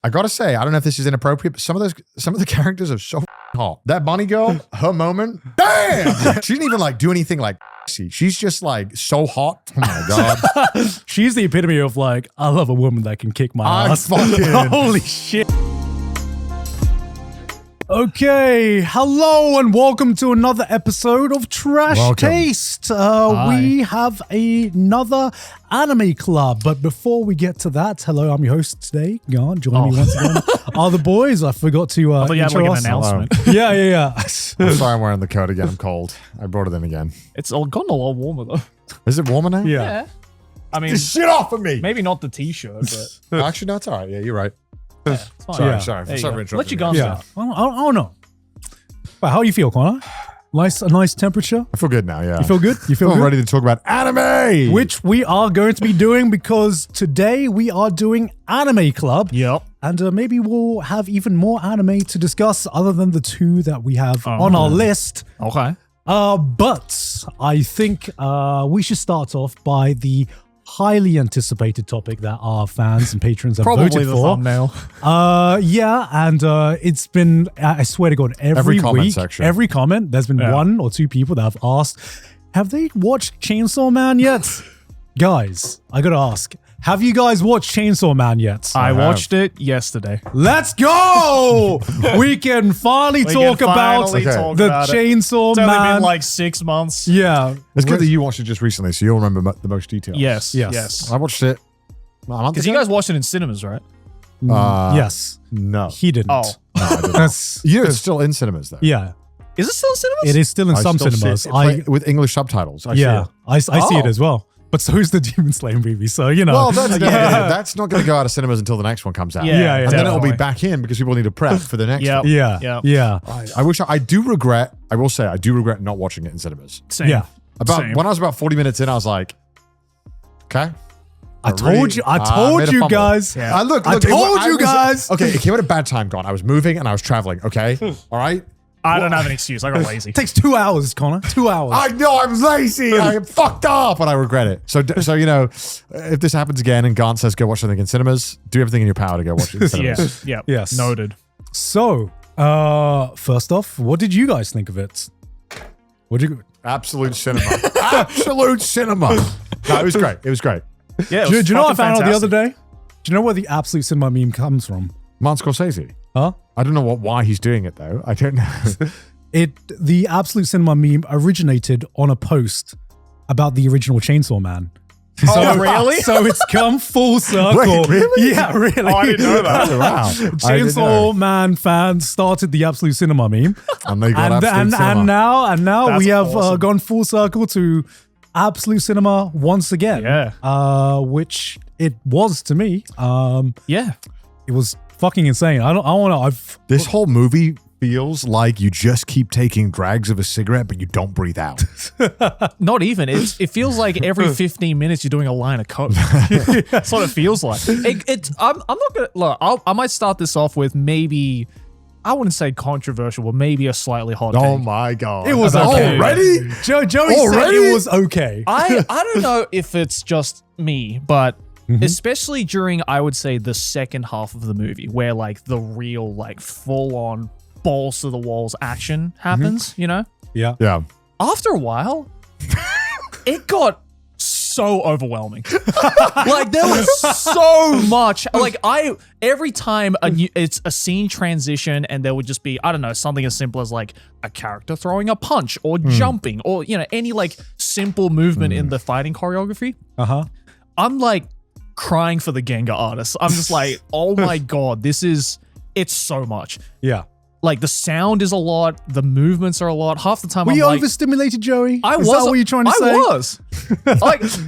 I gotta say, I don't know if this is inappropriate, but some of the characters are so hot. That bunny girl, her moment, damn! She didn't even like do anything like she's just like so hot. Oh my god. She's the epitome of like, I love a woman that can kick my ass. Holy shit. Okay, hello and welcome to another episode of Trash Taste. We have another anime club, but before we get to that, hello, I'm your host today. Joining me once again are the boys. I forgot to I thought you had like an announcement. Yeah. I'm sorry I'm wearing the coat again. I'm cold. I brought it in again. It's gotten a lot warmer though. Is it warmer now? Yeah. I mean, get shit off of me. Maybe not the t-shirt, but Actually, no, it's all right. Yeah, you're right. yeah, it's fine. Sorry, Yeah. sorry for interrupting. Let you guns down. I don't know. But how you feel, Connor? A nice temperature? I feel good now, yeah. You feel good? You feel I'm good? ready to talk about anime! Which we are going to be doing because today we are doing Anime Club. Yep. And maybe we'll have even more anime to discuss other than the two that we have on our list. Okay. But I think we should start off by the highly anticipated topic that our fans and patrons have Probably voted the for. thumbnail. Yeah, and it's been, I swear to God, every comment week, section. every comment, there's been one or two people that have asked, have they watched Chainsaw Man yet? Guys, I gotta ask, have you guys watched Chainsaw Man yet? I watched it yesterday. Let's go! We can finally talk about the Chainsaw It's Man. only been like 6 months. Yeah. It's good that you watched it just recently, so you'll remember the most details. Yes. I watched it a month Because ago. you guys watched it in cinemas, right? Yes. No. He didn't. Oh. No, I didn't. That's, It's still in cinemas, though. yeah. Is it still in cinemas? It is still in I some still see cinemas. it with English subtitles. I see it. I see it Oh. as well. But so is the Demon Slayer movie, so you know. Well, that's not going to go out of cinemas until the next one comes out. Yeah, And then it'll be definitely. back in because people need to prep for the next Yep. one. Yeah. Yep. I wish I do regret, I will say, I do regret not watching it in cinemas. Same. Yeah. Same. When I was about 40 minutes in, I was like, okay. I told you guys. Yeah. I told you guys. Okay, it came at a bad time, Gone. I was moving and I was traveling, okay? All right? I don't have an excuse. I got lazy. It takes 2 hours, Connor. 2 hours. I know I'm lazy. I fucked up and I regret it. So you know, if this happens again and Gant says go watch something in cinemas, do everything in your power to go watch it in cinemas. Yeah. Yes. Noted. So, first off, what did you guys think of it? What did you? Absolute cinema. Absolute cinema. No, it was great. It was great. Yeah. Do you know what I found out the other day? Do you know where the absolute cinema meme comes from? Martin Scorsese. Huh? I don't know why he's doing it though. I don't know. The absolute cinema meme originated on a post about the original Chainsaw Man. Oh, really? So it's come full circle. Wait, really? Yeah, really. Oh, I didn't know that. Oh, wow. Chainsaw Man fans started the absolute cinema meme, And they got and absolute cinema. now That's we have awesome. gone full circle to absolute cinema once again. Yeah. Which it was to me. Yeah. It was fucking insane. This whole movie feels like you just keep taking drags of a cigarette, but you don't breathe out. Not even. It feels like every 15 minutes you're doing a line of coke. That's what it feels like. I'm not gonna look. I might start this off with maybe, I wouldn't say controversial, but maybe a slightly hot take. Oh my god! It was okay. Already? Joey said Already? it was okay. I don't know if it's just me, but especially during, I would say, the second half of the movie, where like the real like full on balls to the walls action happens, you know? Yeah. Yeah. After a while, it got so overwhelming. Like there was so much. Like every time it's a scene transition, and there would just be, I don't know, something as simple as like a character throwing a punch or jumping or, you know, any like simple movement in the fighting choreography. I'm like crying for the Gengar artist. I'm just like, oh my god, it's so much. Yeah. Like the sound is a lot, the movements are a lot. Half the time Were I'm you like, overstimulated, Joey? I Is was. that what you're trying to say? I was.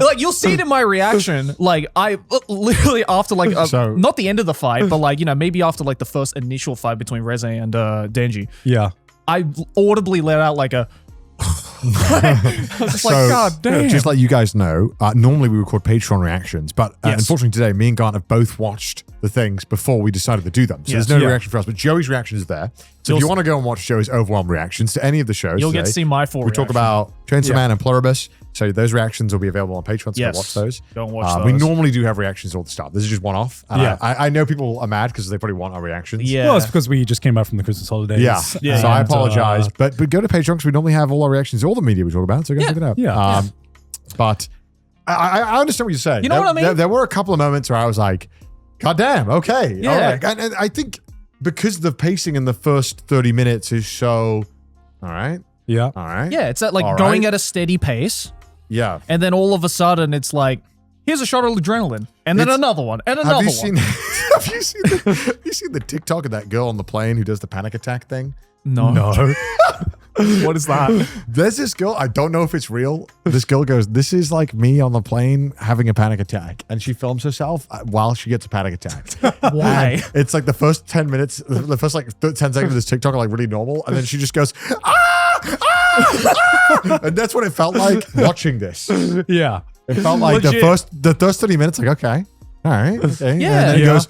like you'll see it in my reaction. Like I literally after like not the end of the fight, but like, you know, maybe after like the first initial fight between Reze and Denji. Yeah. I audibly let out like a I was just like, God damn. Just like you guys know, normally we record Patreon reactions, but unfortunately today, me and Grant have both watched the things before we decided to do them. So there's no reaction for us, but Joey's reaction is there. So if you want to go and watch Joey's overwhelmed reactions to any of the shows, you'll get to see my full We talk about Chainsaw Man and Pluribus. So those reactions will be available on Patreon, so go watch those. Go and watch those. We normally do have reactions all the start. This is just one-off. I know people are mad because they probably want our reactions. Yeah. Well, it's because we just came back from the Christmas holidays. Yeah. So I apologize. But go to Patreon because we normally have all our reactions, all the media we talk about, so go check it out. Yeah. But I understand what you're saying. You know what I mean? There were a couple of moments where I was like, God damn, okay. Yeah. All right. And I think because the pacing in the first 30 minutes is so, all right. Yeah. All right. Yeah, it's like going at a steady pace. Yeah. And then all of a sudden it's like, here's a shot of adrenaline. And then another one. And another one. Have you seen the TikTok of that girl on the plane who does the panic attack thing? No. What is that? There's this girl, I don't know if it's real. This girl goes, this is like me on the plane having a panic attack. And she films herself while she gets a panic attack. Why? And it's like the first 10 minutes, the first like 10 seconds of this TikTok are like really normal. And then she just goes, and that's what it felt like watching this. Yeah. It felt like the first 30 minutes, like, okay, all right. Okay. Yeah. And then it goes,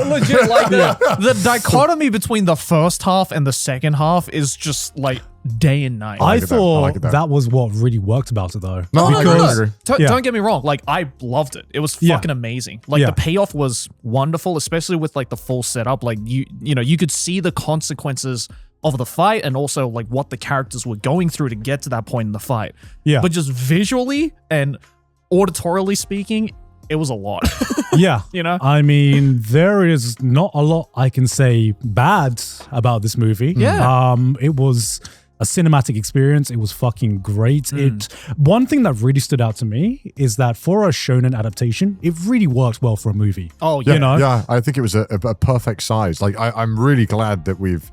legit, like the dichotomy between the first half and the second half is just like day and night. I thought that was what really worked about it, though. No. Don't get me wrong. Like, I loved it. It was fucking amazing. Like, the payoff was wonderful, especially with like the full setup. Like, you know, you could see the consequences of the fight and also like what the characters were going through to get to that point in the fight. Yeah. But just visually and auditorially speaking, it was a lot. Yeah. You know? I mean, there is not a lot I can say bad about this movie. Yeah. It was a cinematic experience. It was fucking great. One thing that really stood out to me is that for a shonen adaptation, it really worked well for a movie. Oh, yeah. You know? Yeah, I think it was a perfect size. Like, I'm really glad that we've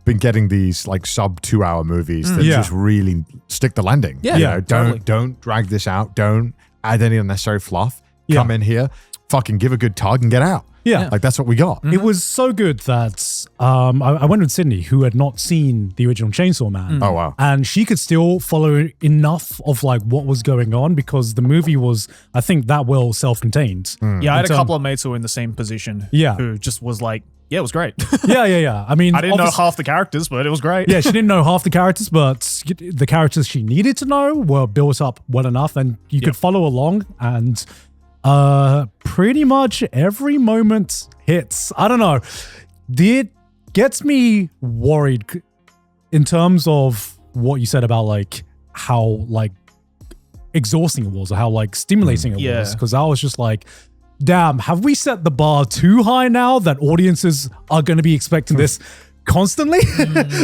been getting these like sub 2 hour movies that just really stick the landing. Yeah. You know, Totally. don't drag this out. Don't add any unnecessary fluff. Come in here, fucking give a good tug and get out. Yeah. Like, that's what we got. It was so good that I went with Sydney, who had not seen the original Chainsaw Man. Oh, wow. And she could still follow enough of like what was going on because the movie was, I think, that well self-contained. Yeah, I had a couple of mates who were in the same position. Yeah. Who just was like, yeah, it was great. Yeah. I mean, I didn't know half the characters, but it was great. Yeah, she didn't know half the characters, but the characters she needed to know were built up well enough, and you could follow along. And pretty much every moment hits. I don't know. It gets me worried in terms of what you said about like how like exhausting it was or how like stimulating it was. Because I was just like, damn, have we set the bar too high now that audiences are going to be expecting this constantly?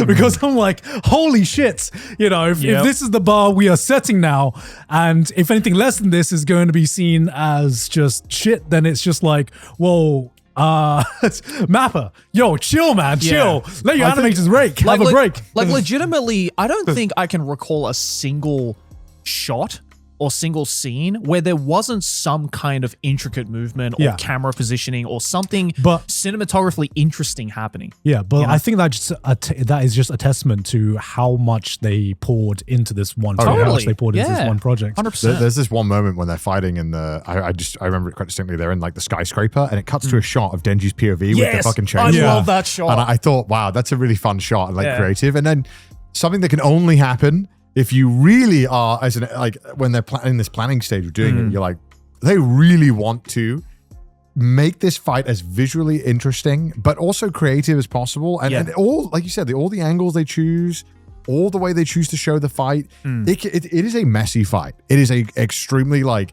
Because I'm like, holy shit, you know, if this is the bar we are setting now, and if anything less than this is going to be seen as just shit, then it's just like, whoa, Mappa, yo, chill, man, chill. Let your animators break. Have a break. Like, legitimately, I don't think I can recall a single shot or single scene where there wasn't some kind of intricate movement or camera positioning or something cinematographically interesting happening. Yeah, but I think that is just a testament to how much they poured into this one project. How much they poured into this one project. 100%. There's this one moment when they're fighting in the, I remember it quite distinctly, they're in like the skyscraper and it cuts to a shot of Denji's POV with the fucking chainsaw. I love that shot. And I thought, wow, that's a really fun shot and like creative. And then something that can only happen if you really are, as an like when they're in this planning stage of doing it, you're like, they really want to make this fight as visually interesting, but also creative as possible. And all, like you said, all the angles they choose, all the way they choose to show the fight, it is a messy fight. It is a extremely like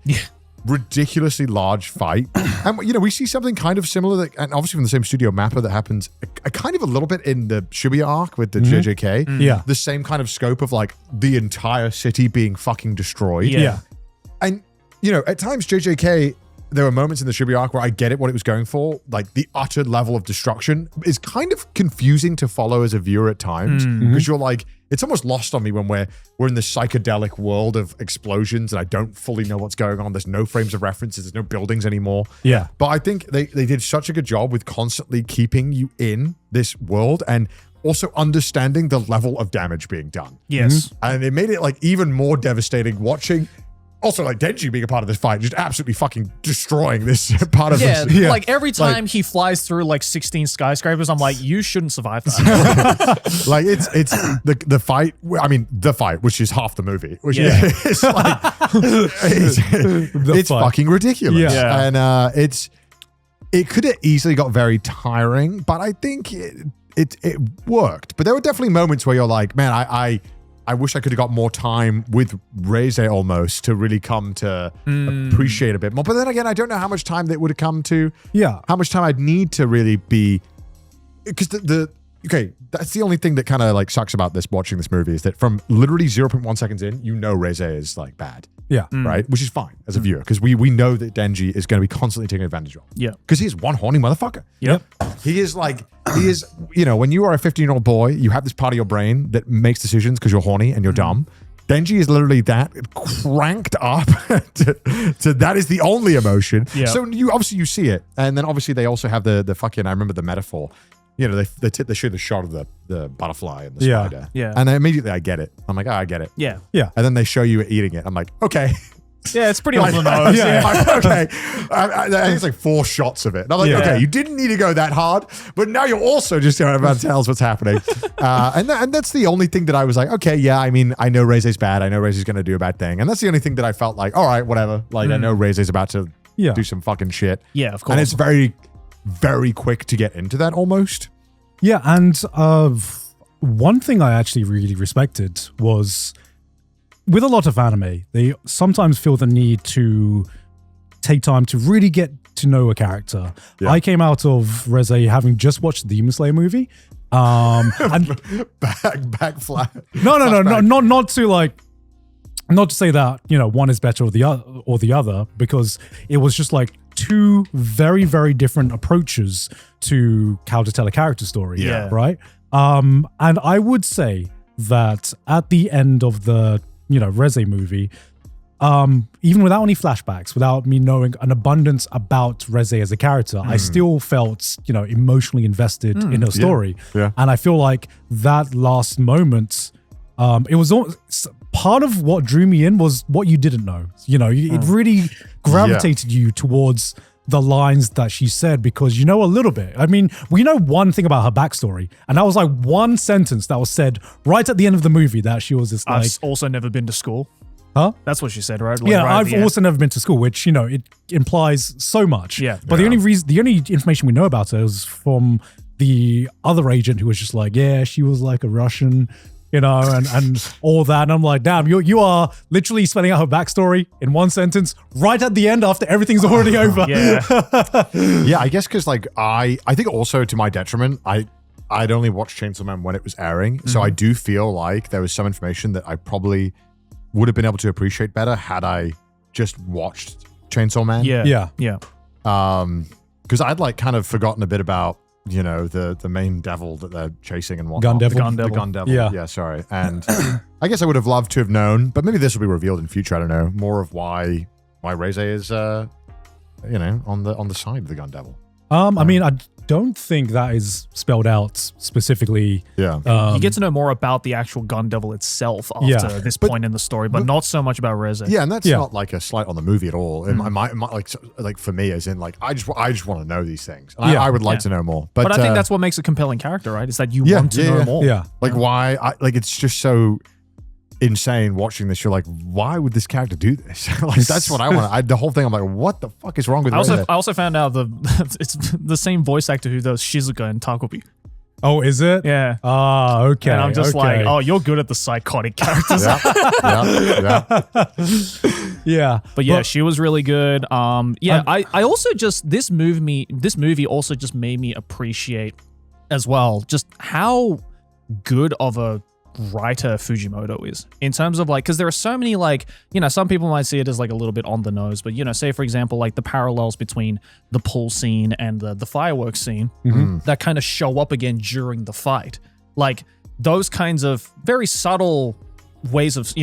ridiculously large fight. And you know, we see something kind of similar that, and obviously from the same studio, Mappa, that happens a kind of a little bit in the Shibuya arc with the JJK. Yeah. The same kind of scope of like the entire city being fucking destroyed. Yeah. And you know, at times JJK, there were moments in the Shibuya arc where I get it, what it was going for. Like the utter level of destruction is kind of confusing to follow as a viewer at times because you're like, it's almost lost on me when we're in this psychedelic world of explosions and I don't fully know what's going on. There's no frames of references. There's no buildings anymore. Yeah. But I think they did such a good job with constantly keeping you in this world. And also understanding the level of damage being done. Yes. And it made it like even more devastating watching. Also, like Denji being a part of this fight, just absolutely fucking destroying this part of Yeah, this. like every time he flies through like 16 skyscrapers, I'm like, you shouldn't survive that. Like it's the fight. I mean, the fight, which is half the movie, which Yeah. is like it's fucking ridiculous. Yeah. And it could have easily got very tiring, but I think it worked. But there were definitely moments where you're like, man, I wish I could have got more time with Reze almost to really come to appreciate a bit more. But then again, I don't know how much time that would have come to. Yeah. How much time I'd need to really be. Because okay, that's the only thing that kind of like sucks about watching this movie is that from literally 0.1 seconds in, you know Reze is like bad. Yeah. Right? Which is fine as a viewer because we know that Denji is going to be constantly taken advantage of. Yeah. Because he is one horny motherfucker. Yep. He is, when you are a 15-year-old boy, you have this part of your brain that makes decisions because you're horny and you're dumb. Denji is literally that cranked up to that is the only emotion. Yeah. So you see it. And then obviously they also have the fucking, I remember the metaphor. You know, they show the shot of the butterfly and the spider. Yeah. And immedially I get it. I'm like, oh, I get it. Yeah. Yeah. And then they show you eating it. I'm like, okay. Yeah, it's pretty on the nose. Yeah. Like, okay. It's like 4 shots of it. And I'm like, Yeah. okay, you didn't need to go that hard, but now you're also just about to tell us what's happening. And that's the only thing that I was like, okay, yeah, I mean, I know Reze's bad. I know Reze's going to do a bad thing. And that's the only thing that I felt like, all right, whatever. Like, I know Reze's about to do some fucking shit. Yeah, of course. And it's very, very quick to get into that almost. Yeah, and one thing I actually really respected was with a lot of anime, they sometimes feel the need to take time to really get to know a character. Yeah. I came out of Reze having just watched the Demon Slayer movie. And back flat. no, not to say that, one is better or the other, because it was just like 2 very, very different approaches to how to tell a character story. Yeah. Right. And I would say that at the end of the, Reze movie, even without any flashbacks, without me knowing an abundance about Reze as a character, I still felt, emotionally invested in her story. Yeah. And I feel like that last moment, it was part of what drew me in was what you didn't know. It really gravitated you towards the lines that she said because you know a little bit. I mean, we know one thing about her backstory, and that was like one sentence that was said right at the end of the movie that she was just like, I've also never been to school. huh? That's what she said, right? Like, Yeah, right at I've the end. also never been to school, which, it implies so much. Yeah. But the only information we know about her is from the other agent who was just like, yeah, she was like a Russian, and all that. And I'm like, damn, you are literally spelling out her backstory in one sentence right at the end after everything's already over. Yeah. Yeah, I guess because like I think also to my detriment, I'd only watched Chainsaw Man when it was airing, so I do feel like there was some information that I probably would have been able to appreciate better had I just watched Chainsaw Man. Yeah. Yeah. Because I'd like kind of forgotten a bit about the main devil that they're chasing and whatnot. Gun Devil? The Gun The Devil. Gun Devil. Yeah. Yeah, sorry. And I guess I would have loved to have known, but maybe this will be revealed in future. I don't know. More of why Reze is on the side of the Gun Devil. I mean, I don't think that is spelled out specifically. Yeah. You get to know more about the actual Gun Devil itself after this point in the story, but not so much about Reze. Yeah, and that's not like a slight on the movie at all. It might like for me, as in like I just want to know these things. And I would like to know more. But I think that's what makes a compelling character, right? Is that you want to know more. Yeah. like why it's just so insane watching this. You're like, why would this character do this? Like that's what I want. The whole thing, I'm like, what the fuck is wrong with Reze? I also found out it's the same voice actor who does Shizuka and Takobi. Oh, is it? Yeah. Ah, okay. And I'm just like, oh, you're good at the psychotic characters. Yeah. But yeah, she was really good. I also just this movie also just made me appreciate as well just how good of a writer Fujimoto is in terms of like, because there are so many like, some people might see it as like a little bit on the nose, but say for example like the parallels between the pool scene and the fireworks scene that kind of show up again during the fight, like those kinds of very subtle ways of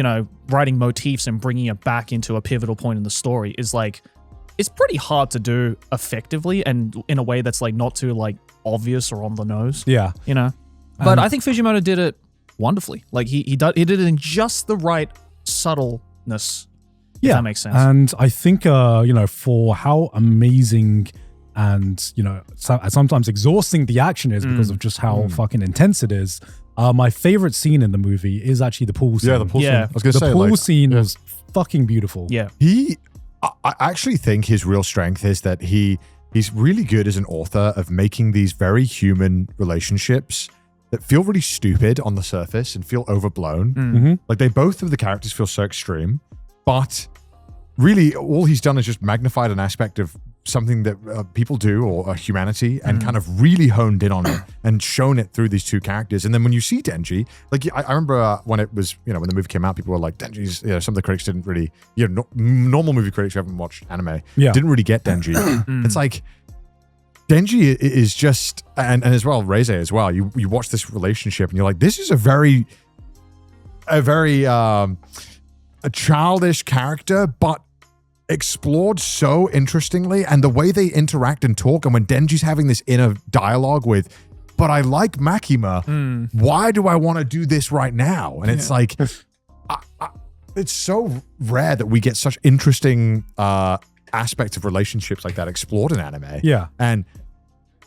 writing motifs and bringing it back into a pivotal point in the story is like, it's pretty hard to do effectively and in a way that's like not too like obvious or on the nose. Yeah. But I think Fujimoto did it wonderfully. Like he did it in just the right subtleness. If that makes sense. And I think for how amazing and sometimes exhausting the action is because of just how fucking intense it is. My favorite scene in the movie is actually the pool scene. Yeah, the pool scene. I was gonna say the pool scene was fucking beautiful. Yeah. I actually think his real strength is that he's really good as an author of making these very human relationships that feel really stupid on the surface and feel overblown. Like both of the characters feel so extreme, but really all he's done is just magnified an aspect of something that people do or humanity and kind of really honed in on it and shown it through these two characters. And then when you see Denji, like I remember when it was, when the movie came out, people were like, Denji's, some of the critics didn't really, normal movie critics who haven't watched anime didn't really get Denji. It's like, Denji is just, and as well, Reze as well, you watch this relationship and you're like, this is a very a childish character, but explored so interestingly, and the way they interact and talk, and when Denji's having this inner dialogue with, but I like Makima, why do I want to do this right now? And it's like, it's so rare that we get such interesting aspects of relationships like that explored in anime. Yeah. And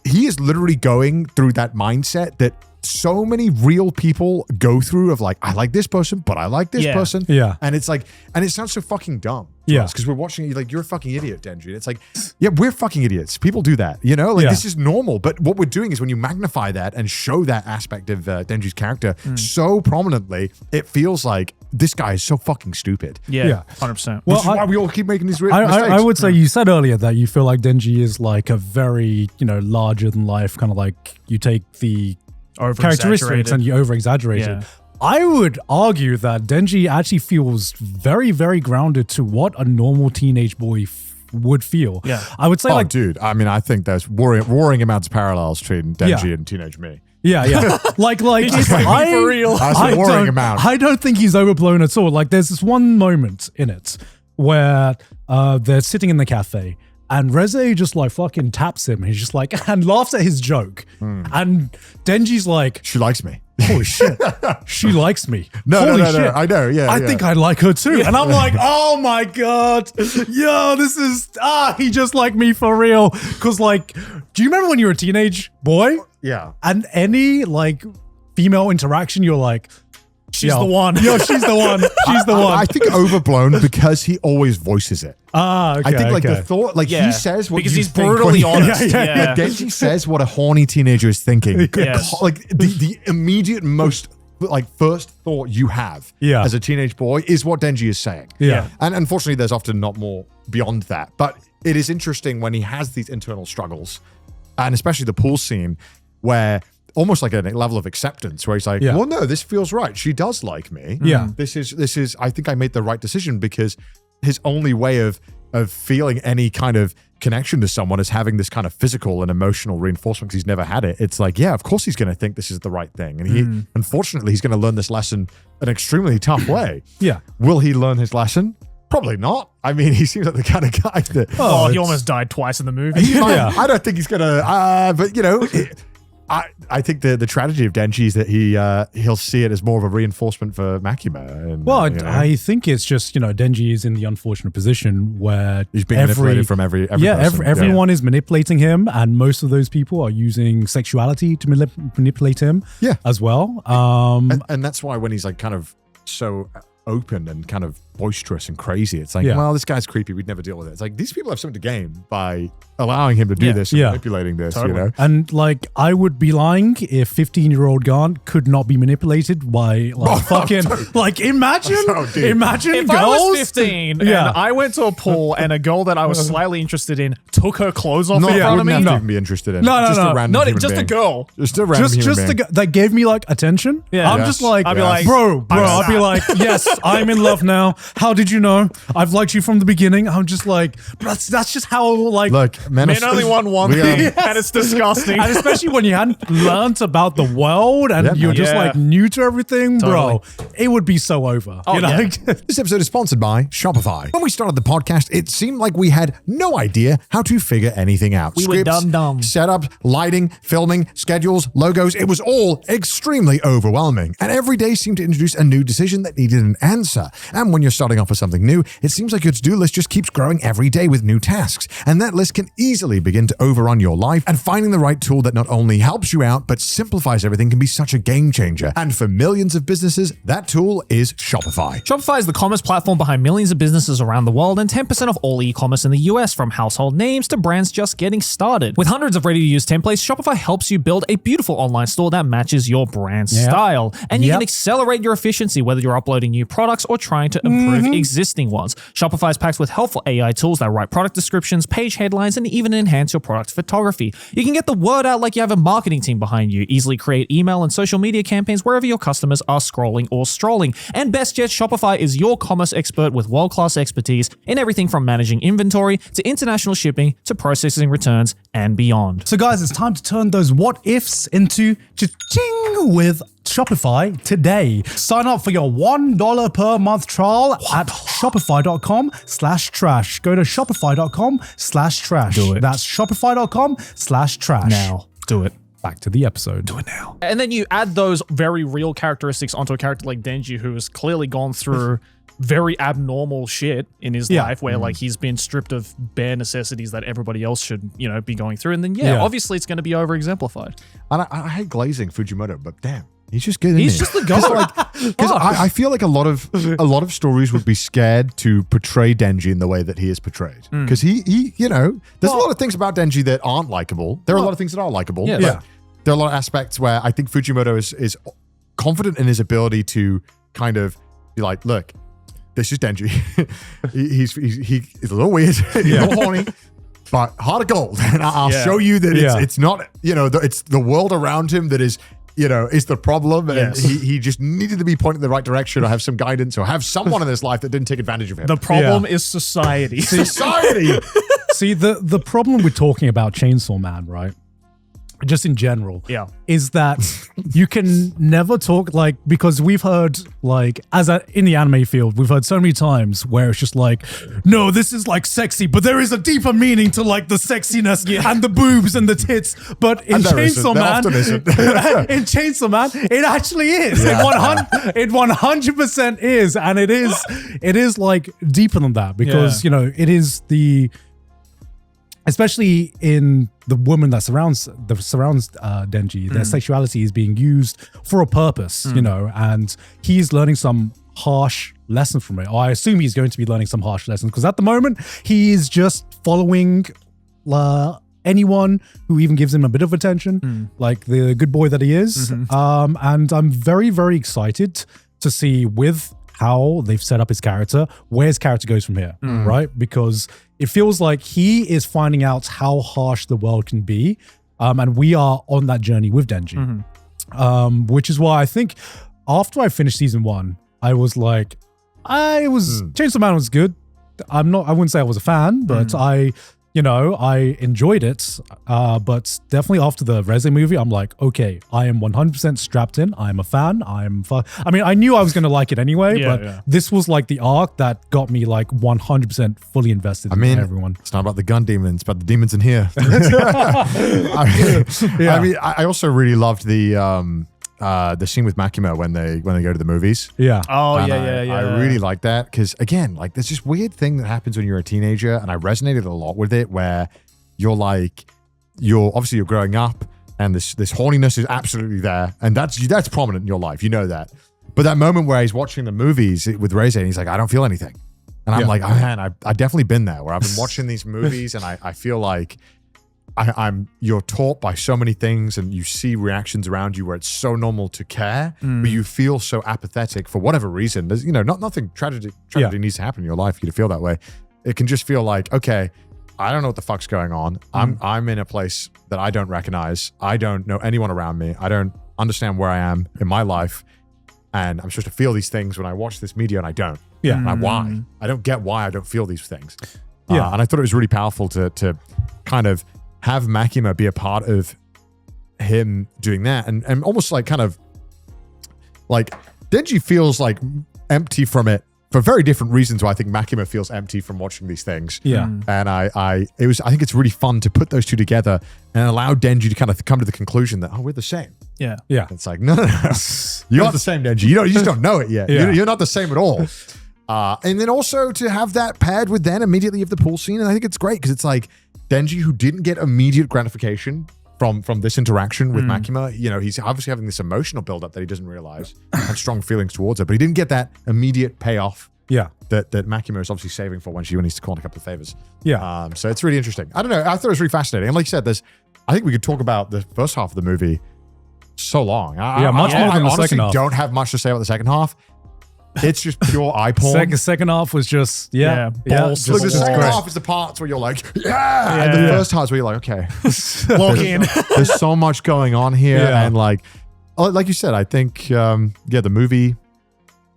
he is literally going through that mindset that so many real people go through of like, I like this person, but I like this person. Yeah. And it's like, and it sounds so fucking dumb. Yeah. Because we're watching it, like, you're a fucking idiot, Denji. And it's like, yeah, we're fucking idiots. People do that, this is normal. But what we're doing is when you magnify that and show that aspect of Denji's character so prominently, it feels like this guy is so fucking stupid. Yeah. 100%. Well, which is why we all keep making these mistakes. I would say you said earlier that you feel like Denji is like a very, larger than life, kind of like you take the characteristics and you over-exaggerate it. I would argue that Denji actually feels very, very grounded to what a normal teenage boy would feel. Yeah. I would say dude, I mean, I think there's roaring amounts of parallels between Denji and teenage me. Yeah. like for real. I don't think he's overblown at all. Like there's this one moment in it where they're sitting in the cafe and Reze just like fucking taps him. He's just like, and laughs at his joke. And Denji's like, she likes me. Holy shit. She likes me. No, Holy shit. I know. Yeah. I think I'd like her too. And I'm like, oh my God. Yo, this is, he just like me for real. Cause like, do you remember when you were a teenage boy? Yeah. And any like female interaction, you're like, she's the one. Yo, she's the one. She's the one. I think overblown because he always voices it. Okay. I think like the thought, like he says what because you he's think brutally honest. Yeah. Denji says what a horny teenager is thinking. Yes. Like the immediate most like first thought you have as a teenage boy is what Denji is saying. Yeah. And unfortunately, there's often not more beyond that. But it is interesting when he has these internal struggles, and especially the pool scene where almost like a level of acceptance where he's like, well, no, this feels right. She does like me. Yeah. This is, I think I made the right decision, because his only way of feeling any kind of connection to someone is having this kind of physical and emotional reinforcement because he's never had it. It's like, yeah, of course he's going to think this is the right thing. And he, unfortunately, he's going to learn this lesson an extremely tough way. Yeah. Will he learn his lesson? Probably not. I mean, he seems like the kind of guy that... he almost died twice in the movie. I don't think he's going to... but, I think the tragedy of Denji is that he'll see it as more of a reinforcement for Makima. And, I think it's just, Denji is in the unfortunate position where he's being manipulated from every person. Everyone is manipulating him, and most of those people are using sexuality to manipulate him as well. And that's why when he's like kind of so open and kind of boisterous and crazy, it's like, well, this guy's creepy, we'd never deal with it. It's like, these people have something to gain by allowing him to do this and manipulating this, totally. And like, I would be lying if 15-year-old Garn could not be manipulated by like fucking like imagine if girls. I was 15 and I went to a pool and a girl that I was slightly interested in took her clothes off in front of me. Wouldn't have to be interested in. No, just a random human just being. a girl. Just a random human being. That gave me like attention. I'm just like, I'd be like, bro. I'd be like, yes, I'm in love now. How did you know? I've liked you from the beginning. I'm just like, that's just how like. Look, men only want one thing, and it's disgusting. And especially when you hadn't learnt about the world and you're just like new to everything, bro, it would be so over. Oh, you know? yeah. This episode is sponsored by Shopify. When we started the podcast, it seemed like we had no idea how to figure anything out. We were dumb. Setup, lighting, filming, schedules, logos. It was all extremely overwhelming. And every day seemed to introduce a new decision that needed an answer. And when you're starting off with something new, it seems like your to-do list just keeps growing every day with new tasks. And that list can easily begin to overrun your life. And finding the right tool that not only helps you out, but simplifies everything can be such a game changer. And for millions of businesses, that tool is Shopify. Shopify is the commerce platform behind millions of businesses around the world and 10% of all e-commerce in the US, from household names to brands just getting started. With hundreds of ready-to-use templates, Shopify helps you build a beautiful online store that matches your brand style. And you can accelerate your efficiency, whether you're uploading new products or trying to improve existing ones. Shopify is packed with helpful AI tools that write product descriptions, page headlines, and even enhance your product photography. You can get the word out like you have a marketing team behind you, easily create email and social media campaigns wherever your customers are scrolling or strolling. And best yet, Shopify is your commerce expert with world-class expertise in everything from managing inventory to international shipping to processing returns and beyond. So guys, it's time to turn those what ifs into cha-ching with Shopify today. Sign up for your $1 per month trial at shopify.com/trash. Go to shopify.com/trash. Do it. That's shopify.com/trash. Now, do it. Back to the episode. Do it now. And then you add those very real characteristics onto a character like Denji, who has clearly gone through very abnormal shit in his life, where like he's been stripped of bare necessities that everybody else should, be going through. And then obviously it's going to be over exemplified. And I hate glazing Fujimoto, but damn. He's just good. He's just the guy. Because I feel like a lot of stories would be scared to portray Denji in the way that he is portrayed. Because he there's a lot of things about Denji that aren't likable. There are a lot of things that are likable. Yeah. But there are a lot of aspects where I think Fujimoto is confident in his ability to kind of be like, look, this is Denji. he's a little weird, a little horny, but heart of gold. And I'll show you that it's not, it's the world around him that is the problem. And he just needed to be pointed in the right direction, or have some guidance, or have someone in his life that didn't take advantage of him. The problem is society. Society. See, the problem with talking about Chainsaw Man, right? Just in general, is that you can never talk because we've heard in the anime field, we've heard so many times where it's just like, no, this is sexy, but there is a deeper meaning to the sexiness and the boobs and the tits. But in Chainsaw Man, in Chainsaw Man, it actually is. It 100% is, and it is deeper than that, because it is especially in the woman that surrounds Denji, their sexuality is being used for a purpose, and he's learning some harsh lessons from it. Or I assume he's going to be learning some harsh lessons, because at the moment he is just following anyone who even gives him a bit of attention, like the good boy that he is. And I'm very, very excited to see with how they've set up his character, where his character goes from here, right? Because it feels like he is finding out how harsh the world can be, and we are on that journey with Denji, which is why I think after I finished season 1, I was like, Chainsaw Man was good. I wouldn't say I was a fan, but I enjoyed it, but definitely after the Reze movie, I'm like, okay, I am 100% strapped in. I'm a fan. I mean, I knew I was going to like it anyway, but this was the arc that got me 100% fully invested in everyone. It's not about the gun demons, it's about the demons in here. I also really loved the scene with Makima when they go to the movies. Yeah. Oh, and yeah. I really like that, because again, there's this weird thing that happens when you're a teenager, and I resonated a lot with it, where you're growing up, and this horniness is absolutely there, and that's prominent in your life, that. But that moment where he's watching the movies with Reze, and he's like, I don't feel anything, and I'm like, oh man, I've definitely been there, where I've been watching these movies, and I feel like you're taught by so many things, and you see reactions around you where it's so normal to care, but you feel so apathetic for whatever reason. There's, nothing tragedy needs to happen in your life for you to feel that way. It can just feel like, okay, I don't know what the fuck's going on. I'm in a place that I don't recognize. I don't know anyone around me. I don't understand where I am in my life. and I'm supposed to feel these things when I watch this media, and I don't. Yeah. Like, why? I don't get why I don't feel these things. Yeah. And I thought it was really powerful to kind of have Makima be a part of him doing that, and almost like kind of like Denji feels like empty from it for very different reasons. Why I think Makima feels empty from watching these things. Yeah. And I think it's really fun to put those two together and allow Denji to kind of come to the conclusion that, oh, we're the same. Yeah. Yeah. It's like, no. You are the same, Denji. You just don't know it yet. Yeah. You're not the same at all. And then also to have that paired with then immediately of the pool scene. And I think it's great because it's like Denji, who didn't get immediate gratification from this interaction with Makima, he's obviously having this emotional buildup that he doesn't realize and strong feelings towards her, but he didn't get that immediate payoff that Makima is obviously saving for when she needs to call in a couple of favors. Yeah. So it's really interesting. I don't know. I thought it was really fascinating. And like you said, I think we could talk about the first half of the movie so long. Much more than the second half. I don't have much to say about the second half. It's just pure eye porn. Second half was just balls. Look, the Just second great. half is the parts where you're like, yeah. And the first half is where you're like, okay. Walk in. There's so much going on here. Yeah. And like you said, I think, the movie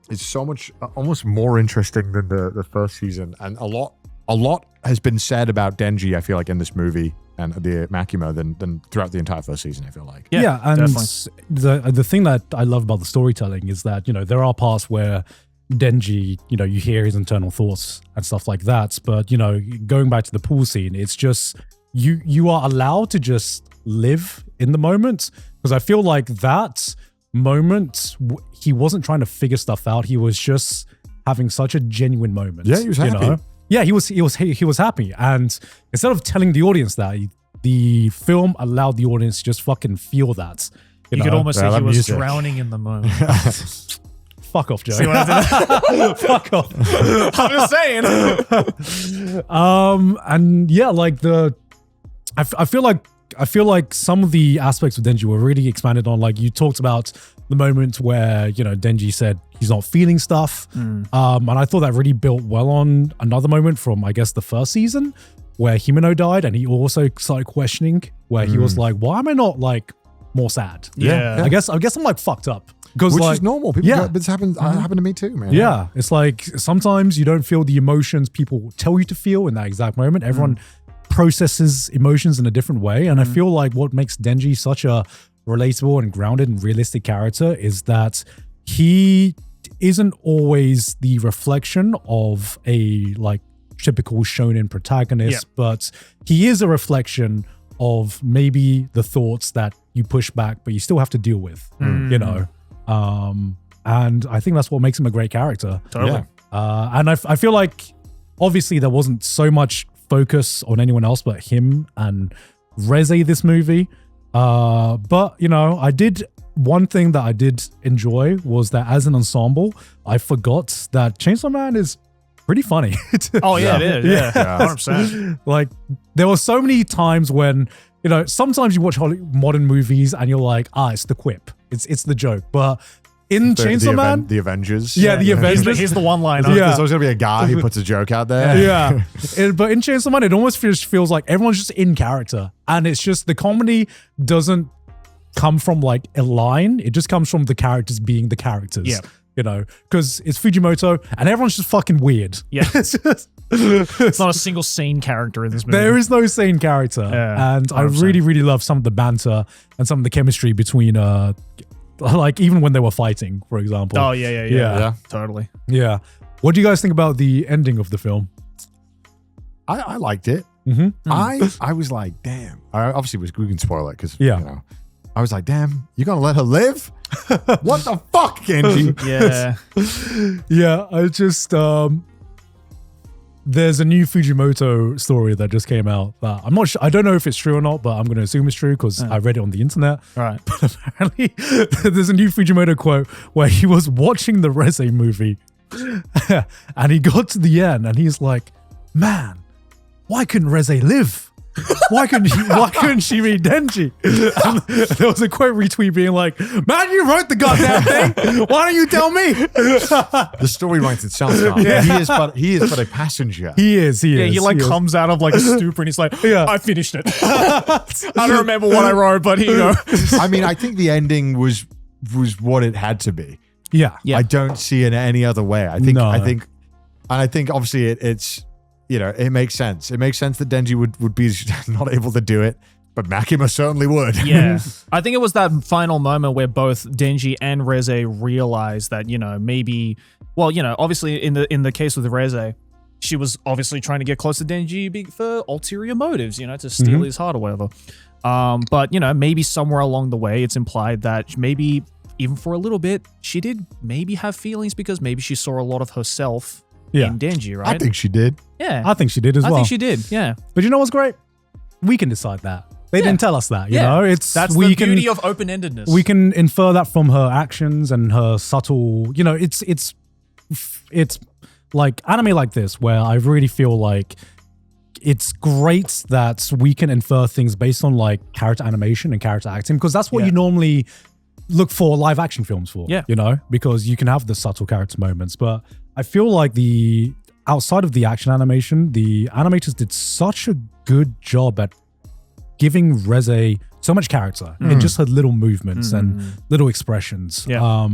is so much, almost more interesting than the first season. And a lot has been said about Denji, I feel like, in this movie and the Makima than throughout the entire first season, I feel like. Yeah, and definitely. the thing that I love about the storytelling is that, there are parts where Denji, you hear his internal thoughts and stuff like that. But, going back to the pool scene, it's just you are allowed to just live in the moment. Because I feel like that moment, he wasn't trying to figure stuff out. He was just having such a genuine moment. Yeah, he was happy. Yeah, he was happy. And instead of telling the audience that, the film allowed the audience to just fucking feel that. You could almost say he was drowning in the moment. Fuck off, Joe. See what I did? Fuck off. I'm just saying. And yeah, like I feel like some of the aspects of Denji were really expanded on. Like you talked about the moment where, Denji said he's not feeling stuff. And I thought that really built well on another moment from, I guess, the first season where Himeno died, and he also started questioning where he was like, why am I not like more sad? Yeah. I guess I'm like fucked up. Because Which like, is normal. This happened to me too, man. Yeah. It's like sometimes you don't feel the emotions people tell you to feel in that exact moment. Everyone processes emotions in a different way. And I feel like what makes Denji such a relatable and grounded and realistic character is that he isn't always the reflection of a like typical shonen protagonist, but he is a reflection of maybe the thoughts that you push back, but you still have to deal with, and I think that's what makes him a great character. Totally. And I feel like obviously there wasn't so much focus on anyone else but him and Reze this movie. But one thing that I did enjoy was that as an ensemble, I forgot that Chainsaw Man is pretty funny. Oh yeah, it is. Yeah, 100%. Like there were so many times when, sometimes you watch modern movies and you're like, it's the quip. It's the joke. But in Chainsaw Man, the Avengers. Yeah, the Avengers. Here's the one line. Yeah. There's always gonna be a guy who puts a joke out there. Yeah. But in Chainsaw Man, it almost feels like everyone's just in character. And it's just the comedy doesn't come from like a line. It just comes from the characters being the characters. Yeah. Because it's Fujimoto and everyone's just fucking weird. Yeah. It's not a single sane character in this movie. There is no sane character. Yeah, and 100%. I really, really love some of the banter and some of the chemistry between, like even when they were fighting, for example. Oh, yeah. Totally. Yeah. What do you guys think about the ending of the film? I liked it. I was like, damn. Obviously, we can spoil it because I was like, damn, you gonna let her live? What the fuck, Genji? Yeah. Yeah, I just there's a new Fujimoto story that just came out that I'm not sure. I don't know if it's true or not, but I'm going to assume it's true because I read it on the internet. Right. But apparently, there's a new Fujimoto quote where he was watching the Reze movie and he got to the end and he's like, man, why couldn't Reze live? Why couldn't she be Denji? And there was a quote retweet being like, man, you wrote the goddamn thing. Why don't you tell me? The story writes itself now. Yeah. He is but a passenger. He is. Yeah, he comes out of like a stupor and he's like, I finished it. I don't remember what I wrote, but here you go. I mean, I think the ending was what it had to be. Yeah. Yeah. I don't see it any other way. I think obviously it's, you know, it makes sense. It makes sense that Denji would be not able to do it, but Makima certainly would. Yeah. I think it was that final moment where both Denji and Reze realized that, you know, maybe, well, you know, obviously in the case with Reze, she was obviously trying to get close to Denji for ulterior motives, you know, to steal his heart or whatever. But, you know, maybe somewhere along the way, it's implied that maybe even for a little bit, she did maybe have feelings because maybe she saw a lot of herself in Denji, right? I think she did. Yeah. I think she did as well. I think she did, yeah. But you know what's great? We can decide that. They didn't tell us that, you know? That's the beauty of open-endedness. We can infer that from her actions and her subtle, you know, it's like anime like this where I really feel like it's great that we can infer things based on like character animation and character acting, because that's what you normally look for live action films for, you know, because you can have the subtle character moments. But I feel like outside of the action animation, the animators did such a good job at giving Reze so much character in just her little movements and little expressions. Yeah.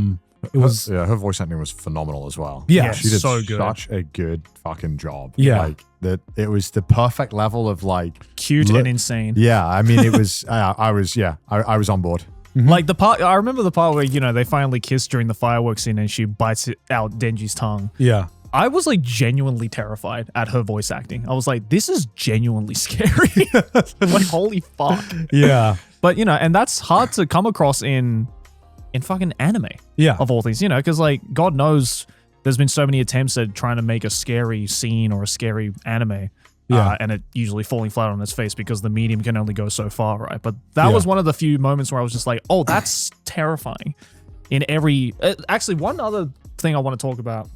It was her voice acting was phenomenal as well. Yeah, she did so good. such a good fucking job. Yeah. Like that, it was the perfect level of like cute and insane. Yeah, I mean, it was. I was on board. Like the part, I remember the part where, you know, they finally kiss during the fireworks scene and she bites out Denji's tongue. Yeah. I was like genuinely terrified at her voice acting. I was like, this is genuinely scary. Like, holy fuck. Yeah. But, you know, and that's hard to come across in fucking anime. Yeah. Of all things, you know, because like, God knows there's been so many attempts at trying to make a scary scene or a scary anime. Yeah. And it usually falling flat on its face because the medium can only go so far, right? But that was one of the few moments where I was just like, oh, that's terrifying. In every... actually, one other thing I want to talk about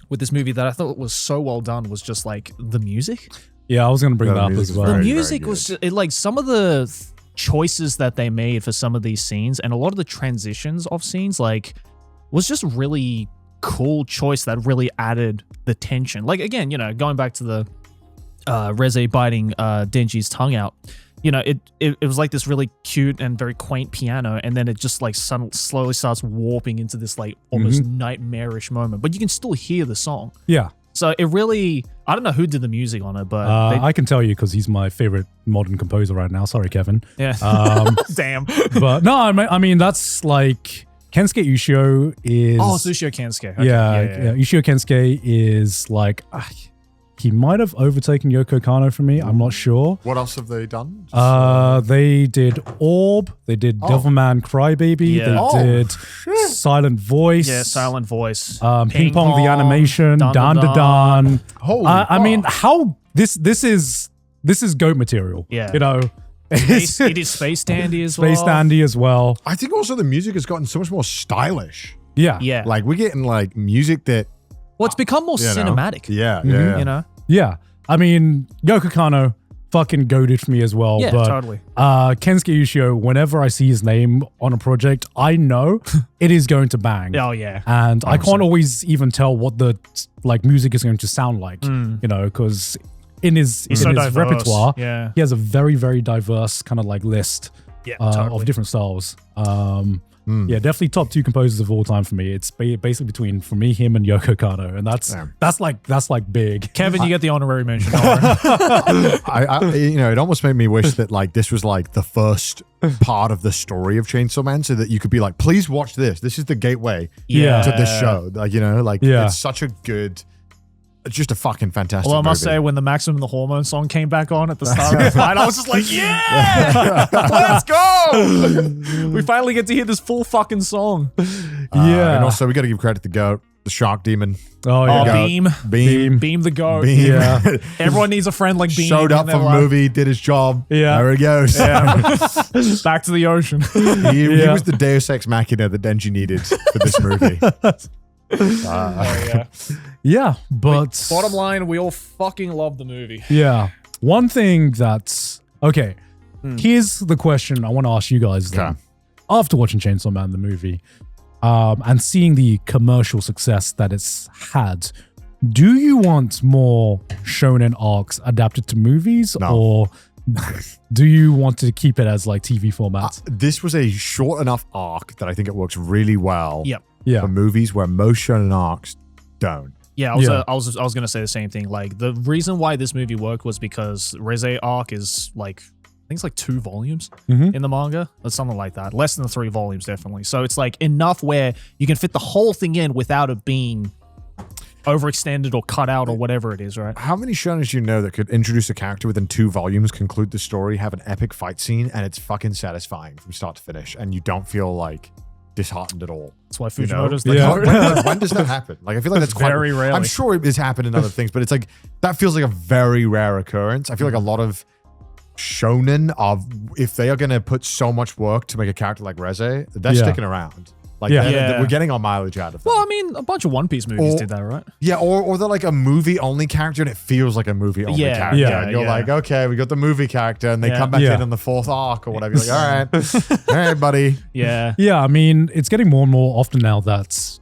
with this movie that I thought was so well done was just like the music. Yeah, I was going to bring that up as well. The music was just, like some of the choices that they made for some of these scenes and a lot of the transitions of scenes like was just really cool choice that really added the tension. Like, again, you know, going back to the Reze biting Denji's tongue out, you know, it was like this really cute and very quaint piano, and then it just like slowly starts warping into this like almost nightmarish moment, but you can still hear the song. Yeah. So it really, I don't know who did the music on it, but I can tell you because he's my favorite modern composer right now. Sorry, Kevin. Yeah. Damn. But no, I mean that's like Kensuke Ushio is. Oh, Ushio Kensuke. Okay. Yeah. Ushio Kensuke is like. He might have overtaken Yoko Kanno for me. I'm not sure. What else have they done? They did Orb. They did Devilman Crybaby. Yeah. They did Silent Voice. Yeah, Silent Voice. Ping Pong the animation. Dan Da Dan. Holy I mean, how this is GOAT material. Yeah. You know. He did Space Dandy as well. Space Dandy as well. I think also the music has gotten so much more stylish. Yeah. Yeah. Like we're getting like music that. Well, it's become more cinematic. Yeah. You know? Yeah. I mean, Yoko Kanno fucking goated for me as well. Yeah, but, totally. Kensuke Ushio, whenever I see his name on a project, I know it is going to bang. Oh, yeah. And I can't always even tell what the like music is going to sound like, you know, because in his repertoire, he has a very, very diverse kind of like list of different styles. Yeah, definitely top 2 composers of all time for me. It's basically between, for me, him and Yoko Kanno, and that's like big. Kevin, you get the honorary mention. I you know, it almost made me wish that like this was like the first part of the story of Chainsaw Man, so that you could be like, please watch this. This is the gateway to this show. Like, you know, like it's such a good. It's just a fucking fantastic Well, I must movie. say, when the Maximum the Hormone song came back on at the start of the fight, I was just like, yeah, let's go. We finally get to hear this full fucking song. And also we got to give credit to Goat, the Shark Demon. Oh, yeah. Beam the Goat. Beam. Yeah. Everyone needs a friend like Beam. Showed up for the movie, did his job. Yeah. There he goes. Back to the ocean. He was the Deus Ex Machina that Denji needed for this movie. Yeah, but bottom line, we all fucking love the movie. Yeah. One thing that's okay. Here's the question I want to ask you guys then. Okay. After watching Chainsaw Man the movie, and seeing the commercial success that it's had, do you want more shonen arcs adapted to movies, or do you want to keep it as like TV format? This was a short enough arc that I think it works really well. Yep. for movies where most shonen arcs don't. Yeah, I was gonna say the same thing. Like the reason why this movie worked was because Reze Arc is like I think it's like 2 volumes in the manga or something like that. Less than 3 volumes, definitely. So it's like enough where you can fit the whole thing in without it being overextended or cut out or whatever it is, right? How many shonens do you know that could introduce a character within 2 volumes, conclude the story, have an epic fight scene, and it's fucking satisfying from start to finish, and you don't feel like disheartened at all? That's why Fujimoto's when does that happen? Like, I feel like that's quite very rarely. I'm sure it has happened in other things, but it's like that feels like a very rare occurrence. I feel like a lot of shonen if they are going to put so much work to make a character like Reze, they're sticking around. Like, we're getting our mileage out of them. Well, I mean, a bunch of One Piece movies did that, right? Yeah, or they're like a movie-only character, and it feels like a movie-only character. And you're like, okay, we got the movie character, and they come back in the 4th arc or whatever. You're like, all right, buddy. Yeah. Yeah, I mean, it's getting more and more often now that,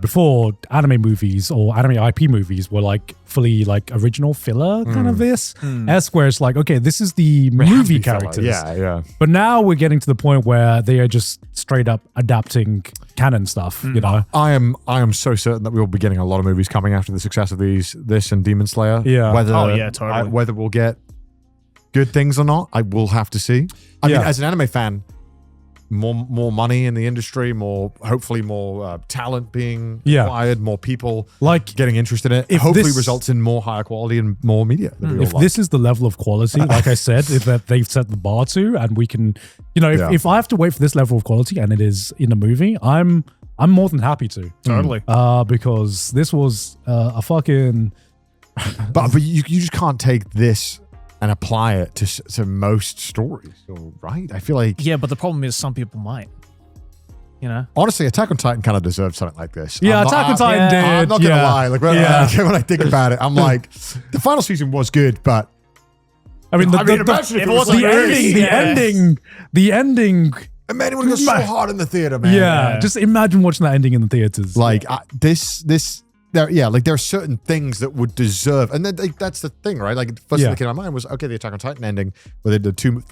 before anime movies or anime IP movies were like fully like original filler kind of this. Where it's like, okay, this is the movie characters. Yeah. But now we're getting to the point where they are just straight up adapting canon stuff, you know? I am so certain that we will be getting a lot of movies coming after the success of this and Demon Slayer. Yeah. Totally. Whether we'll get good things or not, I will have to see. I mean, as an anime fan, more money in the industry, hopefully more talent being acquired, more people like getting interested in it. Hopefully results in more higher quality and more media. If this is the level of quality, like I said, if that they've set the bar to, and we can, if I have to wait for this level of quality and it is in a movie, I'm more than happy to. Totally. Because this was a fucking. But you just can't take this and apply it to most stories, right? I feel like... Yeah, but the problem is some people might. Honestly, Attack on Titan kind of deserved something like this. Yeah, Attack on Titan did. I'm not going to lie. Like, when I think about it, I'm like, the final season was good, but... imagine if it was the ending... Man, it would go so hard in the theater, man. Yeah, just imagine watching that ending in the theaters. Like, there are certain things that would deserve, and then that's the thing, right? Like, the first thing that came to my mind was, okay, the Attack on Titan ending, where they did the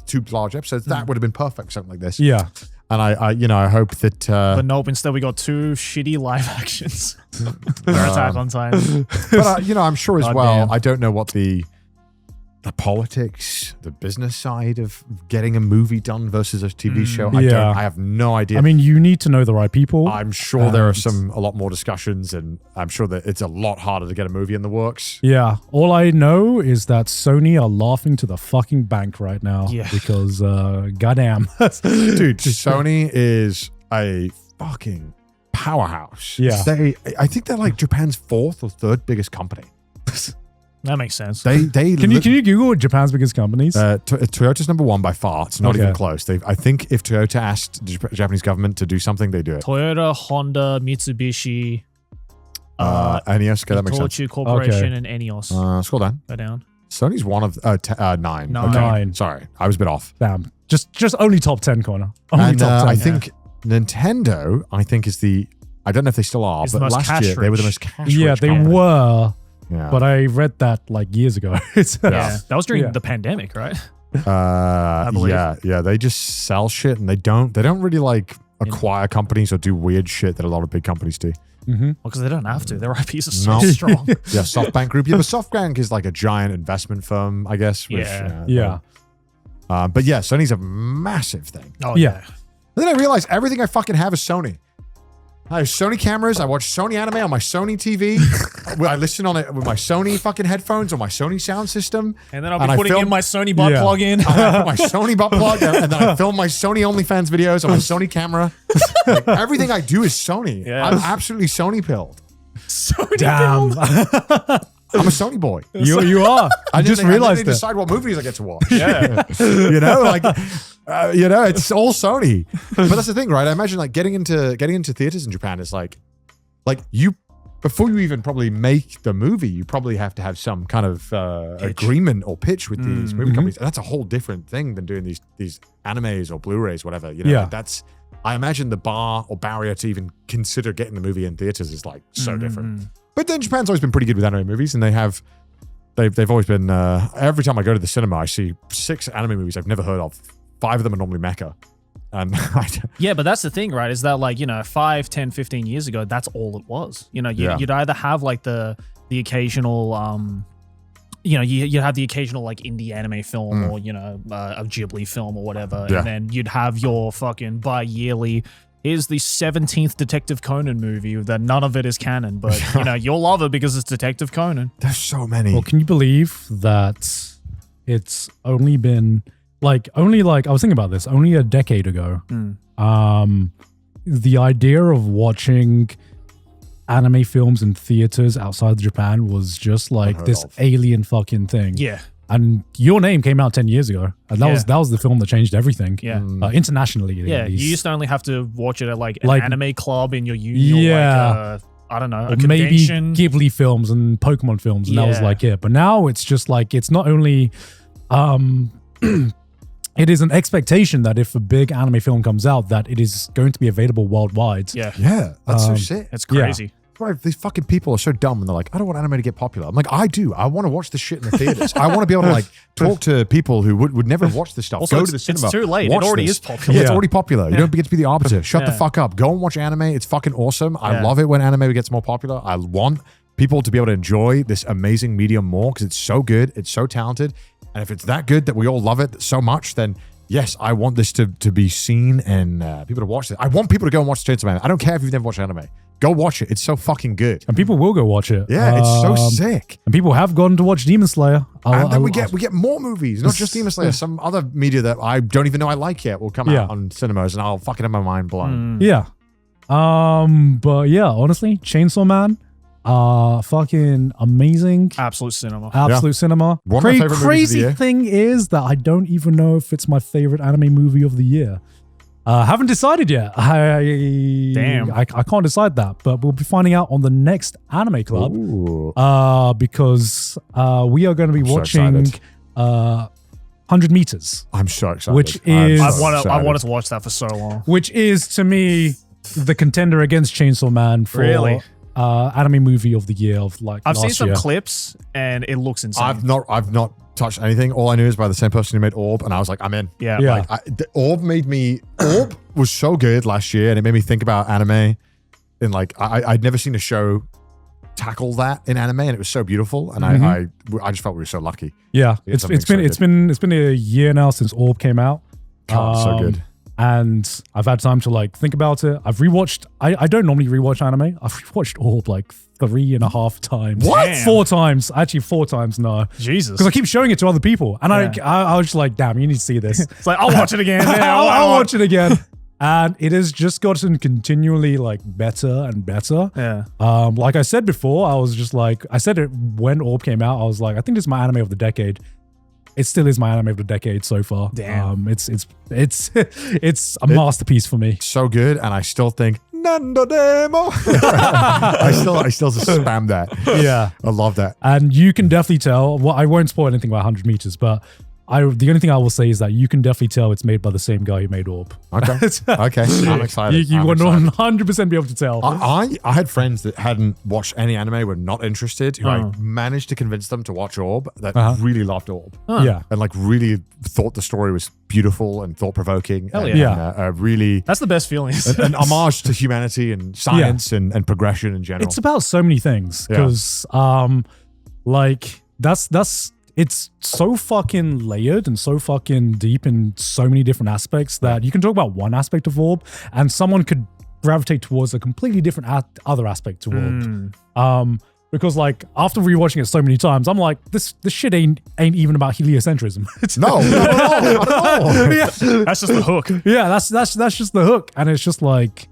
two large episodes, that would have been perfect for something like this. Yeah. And I hope that... but nope, instead we got 2 shitty live actions for Attack on Titan. But, I'm sure as well, I don't know what the politics, the business side of getting a movie done versus a TV show. I have no idea. I mean, you need to know the right people. I'm sure there are a lot more discussions, and I'm sure that it's a lot harder to get a movie in the works. Yeah. All I know is that Sony are laughing to the fucking bank right now. Yeah. Because, goddamn. Dude, Sony is a fucking powerhouse. Yeah. I think they're like Japan's 4th or 3rd biggest company. That makes sense. Can you Google Japan's biggest companies? Toyota's number 1 by far. It's not even close. I think if Toyota asked the Japanese government to do something, they do it. Toyota, Honda, Mitsubishi, ENEOS. Okay, that makes sense. Itochu Corporation and ENEOS. Scroll down. Go down. Sony's one of 9. No. Okay. 9. Sorry, I was a bit off. Damn. Just only top 10, Connor. Only top 10. I think Nintendo, is the... I don't know if they still are, but last year they were the most cash-rich. Yeah, they company. were. Yeah. But I read that like years ago. That was during the pandemic, right? I believe. Yeah. They just sell shit, and they don't really like acquire companies or do weird shit that a lot of big companies do. Mm-hmm. Well, because they don't have to. Their IPs are so strong. Yeah, SoftBank Group. Yeah, but SoftBank is like a giant investment firm, I guess. Which, But yeah, Sony's a massive thing. Oh yeah. And then I realized everything I fucking have is Sony. I have Sony cameras. I watch Sony anime on my Sony TV. I listen on it with my Sony fucking headphones on my Sony sound system. And then I'll be putting in my Sony butt plug in. I put my Sony butt plug, and then I film my Sony OnlyFans videos on my Sony camera. Like, everything I do is Sony. Yeah. I'm absolutely Sony pilled. Sony damn. pilled. I'm a Sony boy. You are. I just realized that. Decide what movies I get to watch. Yeah. It's all Sony. But that's the thing, right? I imagine like getting into theaters in Japan is like you, before you even probably make the movie, you probably have to have some kind of agreement or pitch with these movie companies. And that's a whole different thing than doing these animes or Blu-rays, whatever. I imagine the bar or barrier to even consider getting the movie in theaters is like so different. But then Japan's always been pretty good with anime movies, and they've always been. Every time I go to the cinema, I see 6 anime movies I've never heard of. 5 of them are normally mecha, And yeah, but that's the thing, right? Is that like, 5, 10, 15 years ago, that's all it was. You'd either have like the occasional, you'd have the occasional like indie anime film or, a Ghibli film or whatever. Yeah. And then you'd have your fucking bi-yearly, here's the 17th Detective Conan movie that none of it is canon, but you'll love it because it's Detective Conan. there's so many. Well, can you believe that it's only been I was thinking about this only a decade ago. The idea of watching anime films in theaters outside of Japan was just like this alien fucking thing. Yeah. And Your Name came out 10 years ago, and that was the film that changed everything. Yeah. Internationally. Yeah, you used to only have to watch it at like an anime club in your uni. Yeah. Or I don't know, or a maybe convention. Ghibli films and Pokemon films, and that was like it. But now it's just like, it's not only it is an expectation that if a big anime film comes out, that it is going to be available worldwide. Yeah, that's so sick. It's crazy. Why these fucking people are so dumb and they're like, I don't want anime to get popular. I'm like, I do. I want to watch this shit in the theaters. I want to be able to like talk to people who would never watch this stuff. Also, Go to the cinema. it's too late. Watch It already this. is popular. Yeah, it's already popular. You don't get to be the arbiter. Shut the fuck up. Go and watch anime. It's fucking awesome. I love it when anime gets more popular. I want people to be able to enjoy this amazing medium more because it's so good. It's so talented. And if it's that good that we all love it so much, then yes, I want this to be seen and people to watch it. I want people to go and watch Chainsaw Man. I don't care if you've never watched anime. Go watch it. It's so fucking good. And people will go watch it. Yeah, it's so sick. And people have gone to watch Demon Slayer. And then we get more movies, not just Demon Slayer. Some other media that I don't even know I like yet will come out on cinemas, and I'll fucking have my mind blown. Yeah. But yeah, honestly, Chainsaw Man, fucking amazing. Absolute cinema. Absolute cinema. One of my favorite movies of the Crazy year. thing is that I don't even know if it's my favorite anime movie of the year. Haven't decided yet. Damn. I can't decide that, but we'll be finding out on the next Anime Club. Ooh. Because we are going to be so watching excited. 100 Meters, I'm so excited. Which I'm is- so I excited. wanted to watch that for so long. which is to me the contender against Chainsaw Man for Really? anime movie of the year of like I've seen last some year. clips and it looks insane. I've not touched anything. All I knew is by the same person who made Orb, and I was like, I'm in. yeah. Yeah. Orb was so good last year, and it made me think about anime. And like, I'd never seen a show tackle that in anime, and it was so beautiful. And I just felt we were so lucky. Yeah, Yeah, it's something been a year now since Orb came out. God, so good. And I've had time to like think about it. I've rewatched. I don't normally rewatch anime. I've rewatched Orb like 3.5 times. What? Damn. 4 times? Actually, 4 times now. Jesus. Because I keep showing it to other people, and I was just like, damn, you need to see this. It's like, I'll watch it again. Yeah, I'll watch it again. And it has just gotten continually like better and better. Yeah. Like I said before, I said it when Orb came out. I was like, I think this is my anime of the decade. It still is my anime of the decade so far. Damn. It's a masterpiece for me. So good, and I still think Nando Demo. I still just spam that. Yeah. I love that. And you can definitely tell. Well, I won't spoil anything about 100 Meters, but the only thing I will say is that you can definitely tell it's made by the same guy who made Orb. Okay. Okay. I'm excited. You I'm would excited. 100% be able to tell. I had friends that hadn't watched any anime, were not interested, who I managed to convince them to watch Orb, that really loved Orb. Yeah. And like really thought the story was beautiful and thought-provoking. Hell and, yeah. and, really That's the best feeling. an homage to humanity and science and progression in general. It's about so many things because it's so fucking layered and so fucking deep in so many different aspects that you can talk about one aspect of Orb and someone could gravitate towards a completely different other aspect to Orb. Because like after rewatching it so many times, I'm like, this shit ain't even about heliocentrism. It's no, not at all. That's just the hook. Yeah, that's just the hook, and it's just like,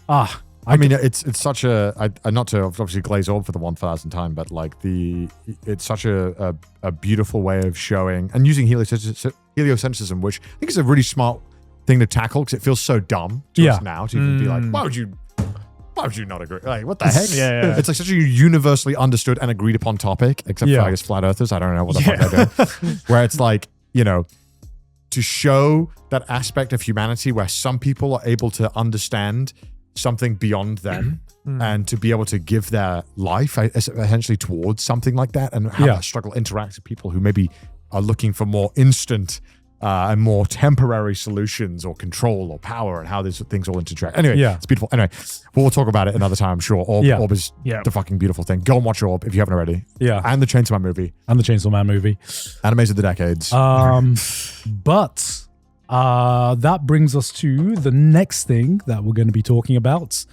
I mean, it's such a not to obviously glaze Orb for the 1,000th time, but like it's such a beautiful way of showing and using heliocentrism, which I think is a really smart thing to tackle because it feels so dumb to us now to even be like, why would you not agree? Like, what the heck? Yeah. It's like such a universally understood and agreed upon topic, except for I guess flat earthers. I don't know what the fuck they're doing. Where it's like, to show that aspect of humanity where some people are able to understand something beyond them and to be able to give their life essentially towards something like that and how that struggle interacts with people who maybe are looking for more instant and more temporary solutions or control or power and how these things all interact. Anyway, it's beautiful. Anyway, we'll talk about it another time, I'm sure. Orb is the fucking beautiful thing. Go and watch Orb if you haven't already. Yeah. And the Chainsaw Man movie. Animes of the decades. But that brings us to the next thing that we're going to be talking about.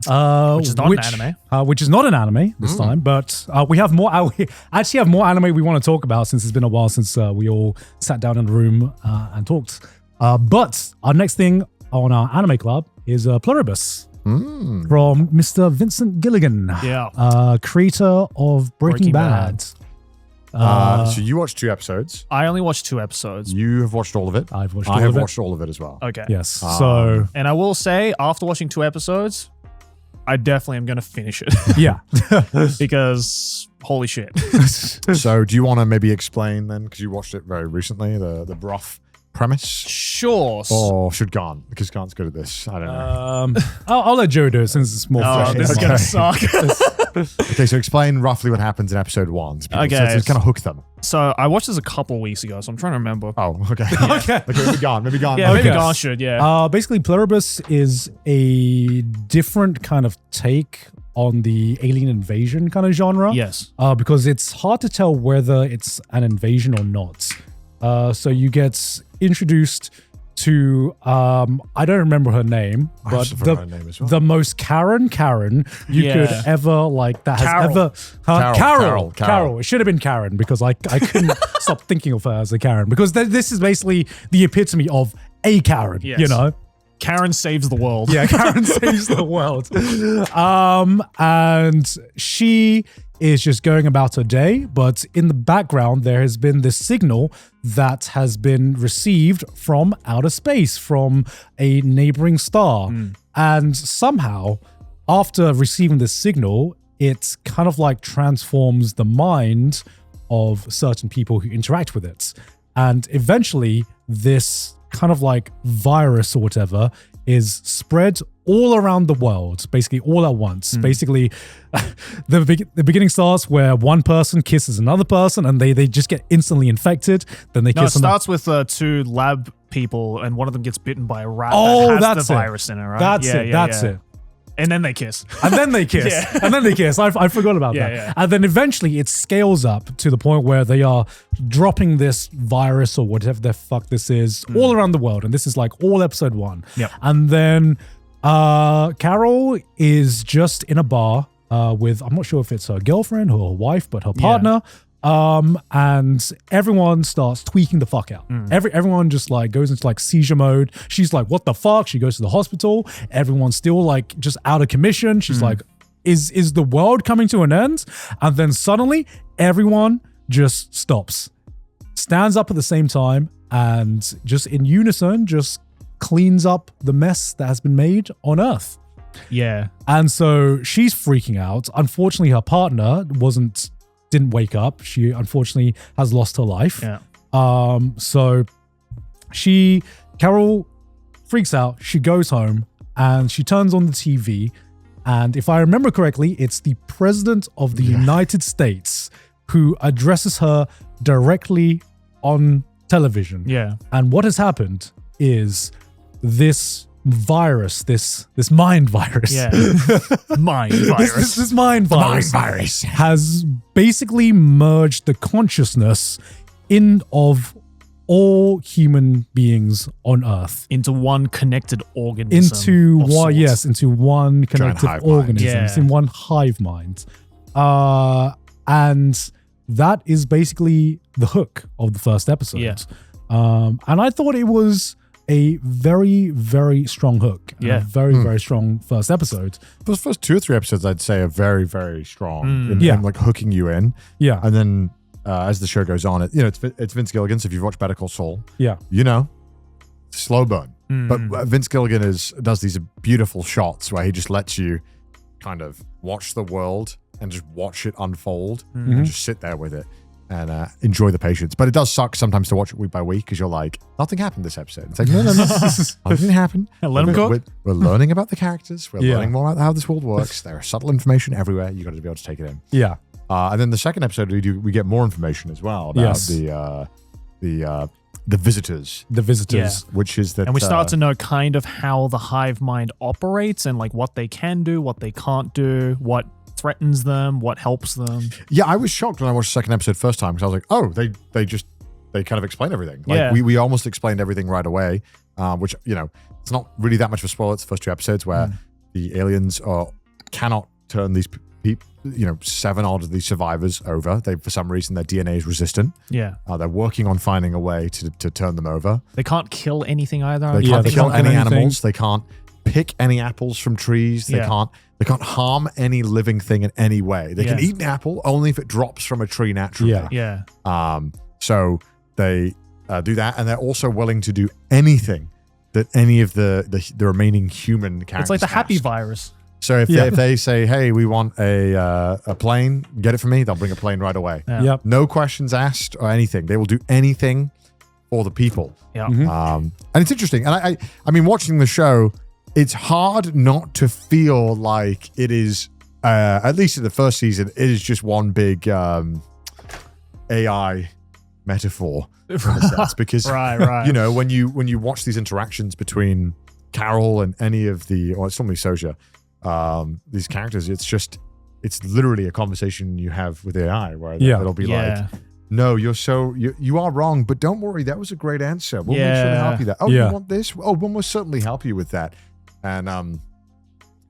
Which is not an anime. Which is not an anime this time, but we have more. We actually have more anime we want to talk about since it's been a while since we all sat down in the room and talked. But our next thing on our anime club is Pluribus from Mr. Vincent Gilligan, creator of Breaking Bad. So you watched 2 episodes. I only watched 2 episodes. You have watched all of it. I have watched all of it as well. Okay. Yes. And I will say, after watching 2 episodes, I definitely am going to finish it. Yeah. Because holy shit. So do you want to maybe explain then, because you watched it very recently, the rough premise? Sure. Or should Garn, because Garn's good at this. I don't know. I'll let Joe do it since it's more fresh. This is going to suck. Okay, so explain roughly what happens in episode 1. So kind of hook them. So I watched this a couple weeks ago, so I'm trying to remember. Oh, okay. Okay, maybe Garn. Yeah, maybe Garn should, basically, Pluribus is a different kind of take on the alien invasion kind of genre. Yes. Because it's hard to tell whether it's an invasion or not. So you get introduced to I don't remember her name, but the most Karen you could ever like that has ever Carol. It should have been Karen because I couldn't stop thinking of her as a Karen because this is basically the epitome of a Karen. Yes. You know. Karen saves the world. Yeah, Karen saves the world. And she is just going about her day, but in the background, there has been this signal that has been received from outer space, from a neighboring star. And somehow, after receiving this signal, it kind of like transforms the mind of certain people who interact with it. And eventually, this kind of like virus or whatever is spread all around the world, basically all at once. Basically, the beginning starts where one person kisses another person and they just get instantly infected. Then they kiss. It starts with 2 lab people and one of them gets bitten by a rat that has the virus in it, right? That's it. And then they kiss. And then they kiss. And then they kiss. I forgot about that. Yeah. And then eventually it scales up to the point where they are dropping this virus or whatever the fuck this is all around the world. And this is like all episode 1. Yep. And then Carol is just in a bar with, I'm not sure if it's her girlfriend or her wife, but her partner. And everyone starts tweaking the fuck out. Everyone just like goes into like seizure mode. She's like, what the fuck? She goes to the hospital. Everyone's still like just out of commission. She's like, is the world coming to an end? And then suddenly everyone just stops, stands up at the same time, and just in unison just cleans up the mess that has been made on Earth. Yeah. And so she's freaking out. Unfortunately, her partner didn't wake up. She unfortunately has lost her life. Yeah. So Carol freaks out. She goes home and she turns on the TV. And if I remember correctly, it's the president of the United States who addresses her directly on television. Yeah. And what has happened is this virus, this mind virus. Yeah. Mind virus. This mind virus has basically merged the consciousness of all human beings on Earth into one connected organism. into one connected organism. Yeah. It's in one hive mind. And that is basically the hook of the first episode. Yeah. And I thought it was a very, very strong hook. Yeah. A very, very strong first episode. Those first 2 or 3 episodes, I'd say, are very, very strong in like hooking you in. Yeah. And then as the show goes on, it's Vince Gilligan. So if you've watched Better Call Saul, slow burn. But Vince Gilligan does these beautiful shots where he just lets you kind of watch the world and just watch it unfold and just sit there with it and enjoy the patience. But it does suck sometimes to watch it week by week because you're like, nothing happened this episode. It's like, no, nothing happened. Let him cook. We're learning about the characters. We're learning more about how this world works. There are subtle information everywhere. You got to be able to take it in. Yeah. And then the second episode, we get more information as well about the visitors, which is that, and we start to know kind of how the hive mind operates and like what they can do, what they can't do, what threatens them, what helps them. Yeah, I was shocked when I watched the second episode first time because I was like, oh, they kind of explain everything. Like we almost explained everything right away, which, you know, it's not really that much of a spoiler. It's the first 2 episodes where the aliens cannot turn these people, you know, 7 odd of these survivors over. They, for some reason, their DNA is resistant. Yeah. They're working on finding a way to turn them over. They can't kill anything either. They can't kill any animals. They can't pick any apples from trees. They can't harm any living thing in any way. They can eat an apple only if it drops from a tree naturally. Yeah. So they do that, and they're also willing to do anything that any of the remaining human characters. It's like the happy ask. virus. So if they say, hey, we want a plane, get it for me, they'll bring a plane right away. Yeah. Yep. No questions asked or anything. They will do anything for the people. Yeah. And it's interesting. And I mean, watching the show, it's hard not to feel like it is, at least in the first season, it is just one big AI metaphor in a sense. Because, right. you know, when you watch these interactions between Carol and any of it's normally Soja, these characters, it's literally a conversation you have with AI where it'll be like, no, you are wrong, but don't worry, that was a great answer. We'll make sure to help you that. Oh, you want this? Oh, we'll most certainly help you with that. And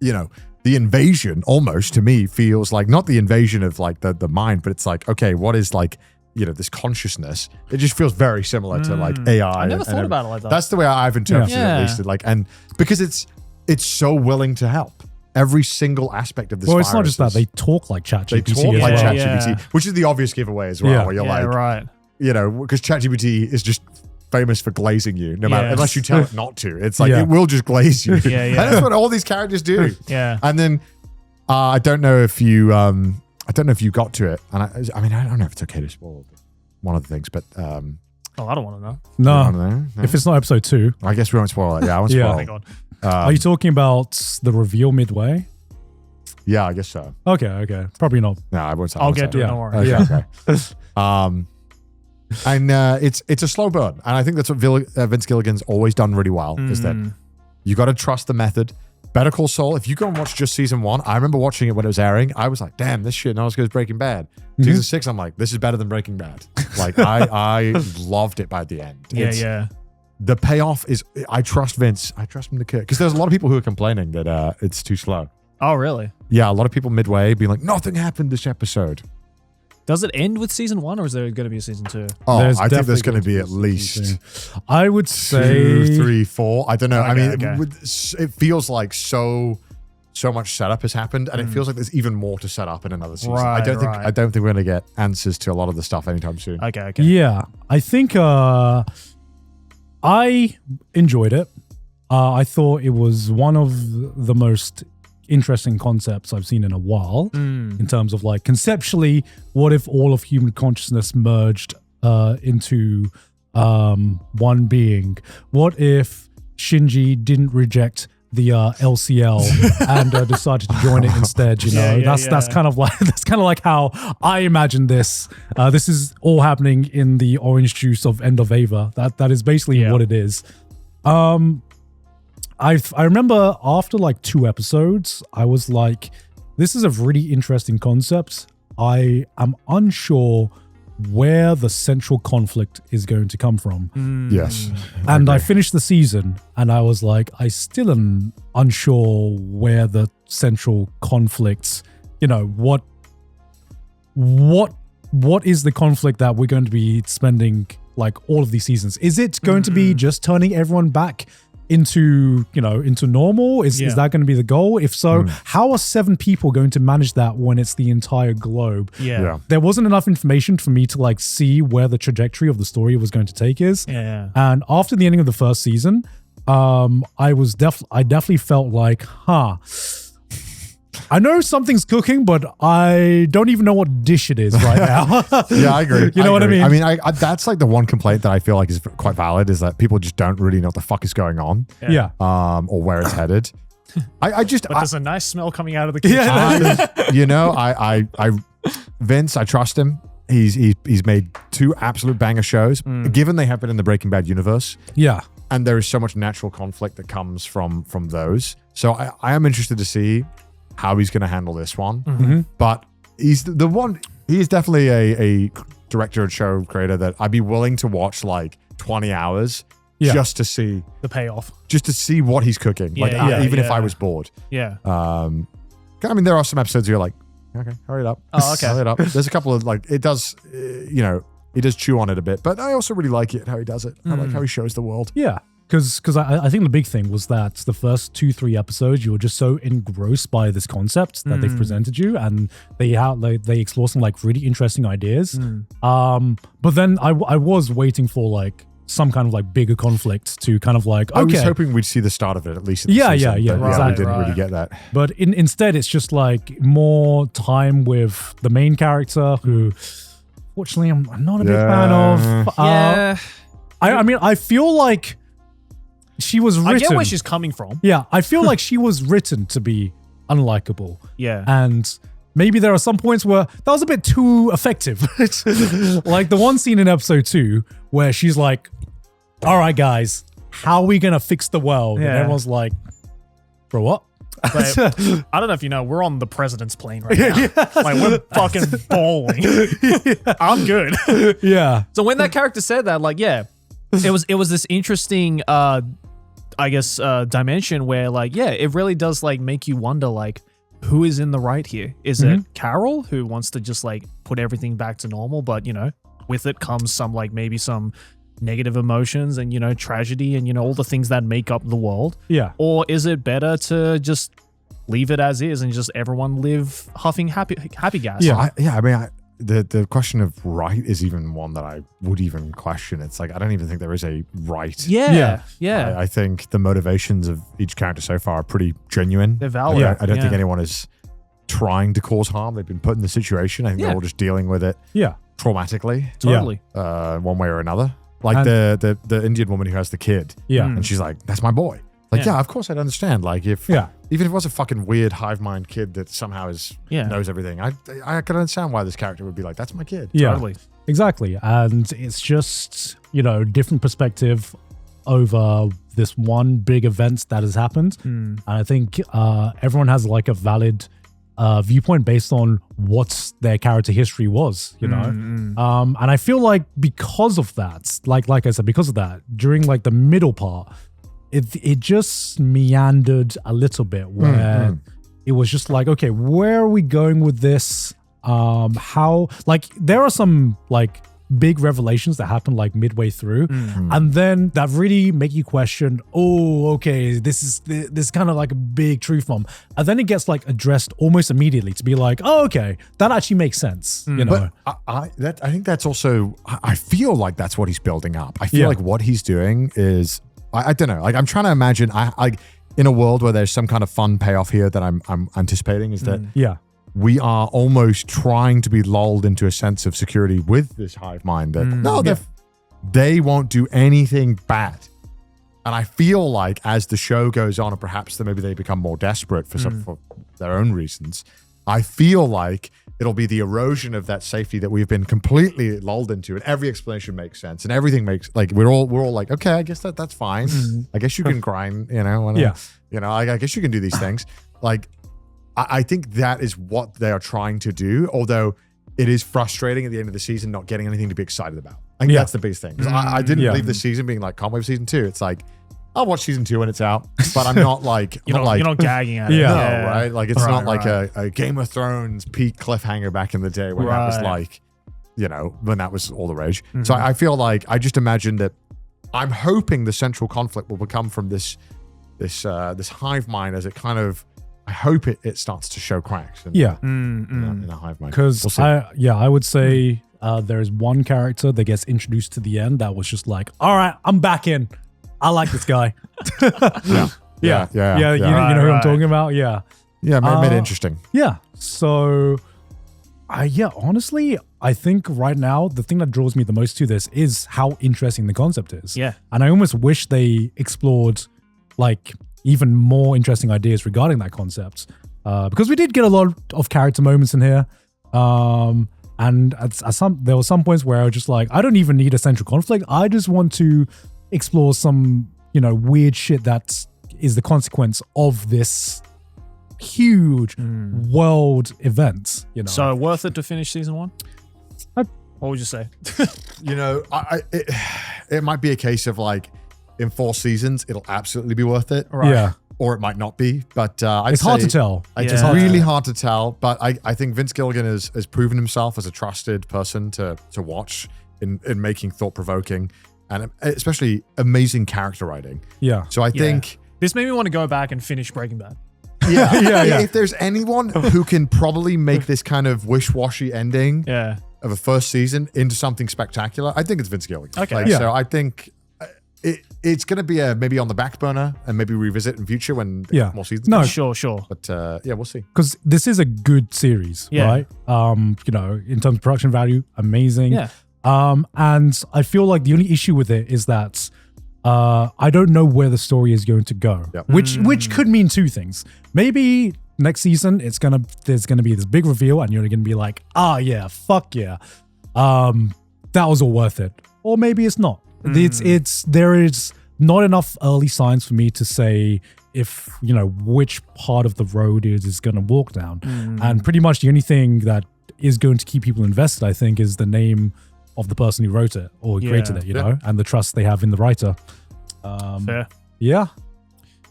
you know, the invasion almost to me feels like not the invasion of like the mind, but it's like, okay, what is like, you know, this consciousness? It just feels very similar to like AI. I never thought about it like that. That's the way I've interpreted it, at least. Like, and because it's so willing to help. Every single aspect of this virus. It's not just that. They talk like ChatGPT. They talk as like well. ChatGPT, which is the obvious giveaway as well. Where you're like, right. You know, because ChatGPT is just famous for glazing you, no matter unless you tell it not to. It's like it will just glaze you. And that's what all these characters do. And then I don't know if you got to it, and I mean, I don't know if it's okay to spoil one of the things, but I don't want to know. No. If it's not episode 2, I guess we won't spoil it. Yeah, I won't spoil it. Are you talking about the reveal midway? Yeah, I guess so. Okay. Probably not. No, I won't say. I'll get to it. Don't worry. Okay. And it's a slow burn, and I think that's what Vince Gilligan's always done really well. Is that you got to trust the method. Better Call Saul. If you go and watch just season 1, I remember watching it when it was airing. I was like, damn, this shit not as good as Breaking Bad. Season 6, I'm like, this is better than Breaking Bad. Like I loved it by the end. The payoff is, I trust Vince. I trust him to kill. Because there's a lot of people who are complaining that it's too slow. Oh, really? Yeah, a lot of people midway being like, nothing happened this episode. Does it end with season 1 or is there going to be a season 2? Oh, I think there's going to be at least, I would say 2, 3, 4. I don't know. Okay, It feels like so much setup has happened, and it feels like there's even more to set up in another season. I don't think we're going to get answers to a lot of the stuff anytime soon. Okay. Yeah, I think I enjoyed it. I thought it was one of the most interesting concepts I've seen in a while in terms of like conceptually, what if all of human consciousness merged into one being? What if Shinji didn't reject the LCL and decided to join it instead? You know, that's kind of like how I imagine this. This is all happening in the orange juice of End of Ava. That is basically what it is. I remember after like 2 episodes, I was like, this is a really interesting concept. I am unsure where the central conflict is going to come from. Yes. And I finished the season and I was like, I still am unsure where the central conflicts, you know, what is the conflict that we're going to be spending like all of these seasons? Is it going to be just turning everyone back into normal? Is that going to be the goal? If so, how are 7 people going to manage that when it's the entire globe? There wasn't enough information for me to like see where the trajectory of the story was going to take is. And after the ending of the first season, I definitely felt like, I know something's cooking, but I don't even know what dish it is right now. Yeah, I agree. You know what I mean? I mean, that's like the one complaint that I feel like is quite valid, is that people just don't really know what the fuck is going on. Yeah. Or where it's headed. But there's a nice smell coming out of the kitchen. Vince, I trust him. He's made 2 absolute banger shows. Given they have been in the Breaking Bad universe, and there is so much natural conflict that comes from those. So I am interested to see how he's going to handle this one. But he's the one. He is definitely a director and show creator that I'd be willing to watch like 20 hours just to see the payoff, just to see what he's cooking. Even if I was bored. Yeah. I mean, there are some episodes where you're like, okay, hurry it up. Oh, okay. Hurry it up. There's a couple of like, it does, he does chew on it a bit, but I also really like it, how he does it. I like how he shows the world. Yeah. Because I think the big thing was that the first 2-3 episodes, you were just so engrossed by this concept that they've presented you, and they explore some like really interesting ideas. But then I was waiting for like some kind of like bigger conflict to kind of like, okay. I was hoping we'd see the start of it at least. At the season, but exactly. We didn't really get that. But instead, it's just like more time with the main character, who, fortunately, I'm not a big fan of. I mean, I feel like she was written. I get where she's coming from. Yeah, I feel like she was written to be unlikable. Yeah. And maybe there are some points where that was a bit too effective. Like the one scene in episode 2 where she's like, all right, guys, how are we going to fix the world? And everyone's like, bro, what? But I don't know if you know, we're on the president's plane right now. Like, we're fucking bowling. I'm good. Yeah. So when that character said that, like, it was this interesting, dimension where, like, it really does like make you wonder, like, who is in the right here? Is it Carol, who wants to just like put everything back to normal, but with it comes some like maybe some negative emotions and tragedy and all the things that make up the world? Yeah. Or is it better to just leave it as is and just everyone live huffing happy gas? Yeah. I mean, the question of right is even one that I would even question. It's like, I don't even think there is a right. Yeah. I think the motivations of each character so far are pretty genuine. They're valid. I don't think anyone is trying to cause harm. They've been put in the situation. I think they're all just dealing with it traumatically. Totally. One way or another. Like the Indian woman who has the kid. Yeah. And she's like, that's my boy. Like, of course I'd understand. Like even if it was a fucking weird hive mind kid that somehow knows everything, I can understand why this character would be like, that's my kid. Yeah, totally. Exactly. And it's just, different perspective over this one big event that has happened. And I think everyone has like a valid viewpoint based on what their character history was, and I feel like because of that, like I said, because of that, during like the middle part, it just meandered a little bit where it was just like, okay, where are we going with this? How, like, there are some like big revelations that happen like midway through, and then that really make you question, oh, okay, this is kind of like a big truth bomb, and then it gets like addressed almost immediately to be like, oh, okay, that actually makes sense. But I think that's also, I feel like that's what he's building up. I feel like what he's doing is, I don't know, like I'm trying to imagine, I in a world where there's some kind of fun payoff here that I'm anticipating is that we are almost trying to be lulled into a sense of security with this hive mind that they won't do anything bad. And I feel like as the show goes on, and perhaps maybe they become more desperate for their own reasons, I feel like it'll be the erosion of that safety that we've been completely lulled into, and every explanation makes sense, and everything makes, like, we're all like, okay, I guess that's fine. I guess you can grind, I guess you can do these things. Like, I think that is what they are trying to do, although it is frustrating at the end of the season not getting anything to be excited about. I think that's the biggest thing. 'Cause I didn't leave the season being like, can't wait for season 2. It's like, I'll watch season 2 when it's out, but I'm not like, you're not gagging at it. No, right? Like, it's not like a Game of Thrones peak cliffhanger back in the day when that was like, when that was all the rage. So I feel like, I just imagine that I'm hoping the central conflict will become from this hive mind as it kind of, I hope it starts to show cracks in the hive mind. Because I would say there's one character that gets introduced to the end that was just like, all right, I'm back in. I like this guy. You know who I'm talking about? Yeah, made it interesting. Yeah. So, honestly, I think right now the thing that draws me the most to this is how interesting the concept is. Yeah. And I almost wish they explored like even more interesting ideas regarding that concept, because we did get a lot of character moments in here. And there were some points where I was just like, I don't even need a central conflict. I just want to explore some, weird shit that is the consequence of this huge world event. So worth it to finish season 1? What would you say? It might be a case of like in 4 seasons, it'll absolutely be worth it. Right. Yeah. Or it might not be, but it's hard to tell. It's really hard to tell. But I think Vince Gilligan has proven himself as a trusted person to watch in making thought-provoking and especially amazing character writing. Yeah. So I think this made me want to go back and finish Breaking Bad. Yeah. If there's anyone who can probably make this kind of wish-washy ending of a first season into something spectacular, I think it's Vince Gilligan. Okay. So I think it's going to be maybe on the back burner and maybe revisit in future when more seasons. No, sure. But we'll see. Because this is a good series, right? In terms of production value, amazing. Yeah. And I feel like the only issue with it is that I don't know where the story is going to go, which could mean 2 things. Maybe next season there's gonna be this big reveal, and you're gonna be like, fuck yeah, that was all worth it. Or maybe it's not. There is not enough early signs for me to say if which part of the road is going to walk down. And pretty much the only thing that is going to keep people invested, I think, is the name of the person who wrote it or created it, and the trust they have in the writer. Fair. Yeah.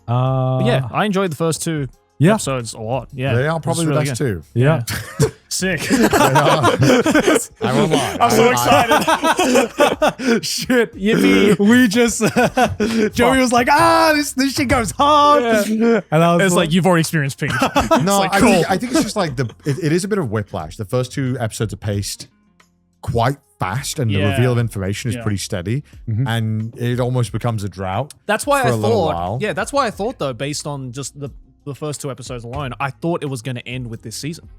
I enjoyed the first 2 episodes a lot. Yeah. They are probably the best too. Yeah. Sick. I won't lie. I'm so excited. Shit. Yippee. We just Joey was like, this shit goes hard. And I was It's like you've already experienced pink. No, like, I think it's just like it is a bit of whiplash. The first 2 episodes are paced quite fast, and the reveal of information is pretty steady, and it almost becomes a drought. That's why I while. thought. Yeah, that's why I thought though, based on just the first 2 episodes alone, I thought it was going to end with this season.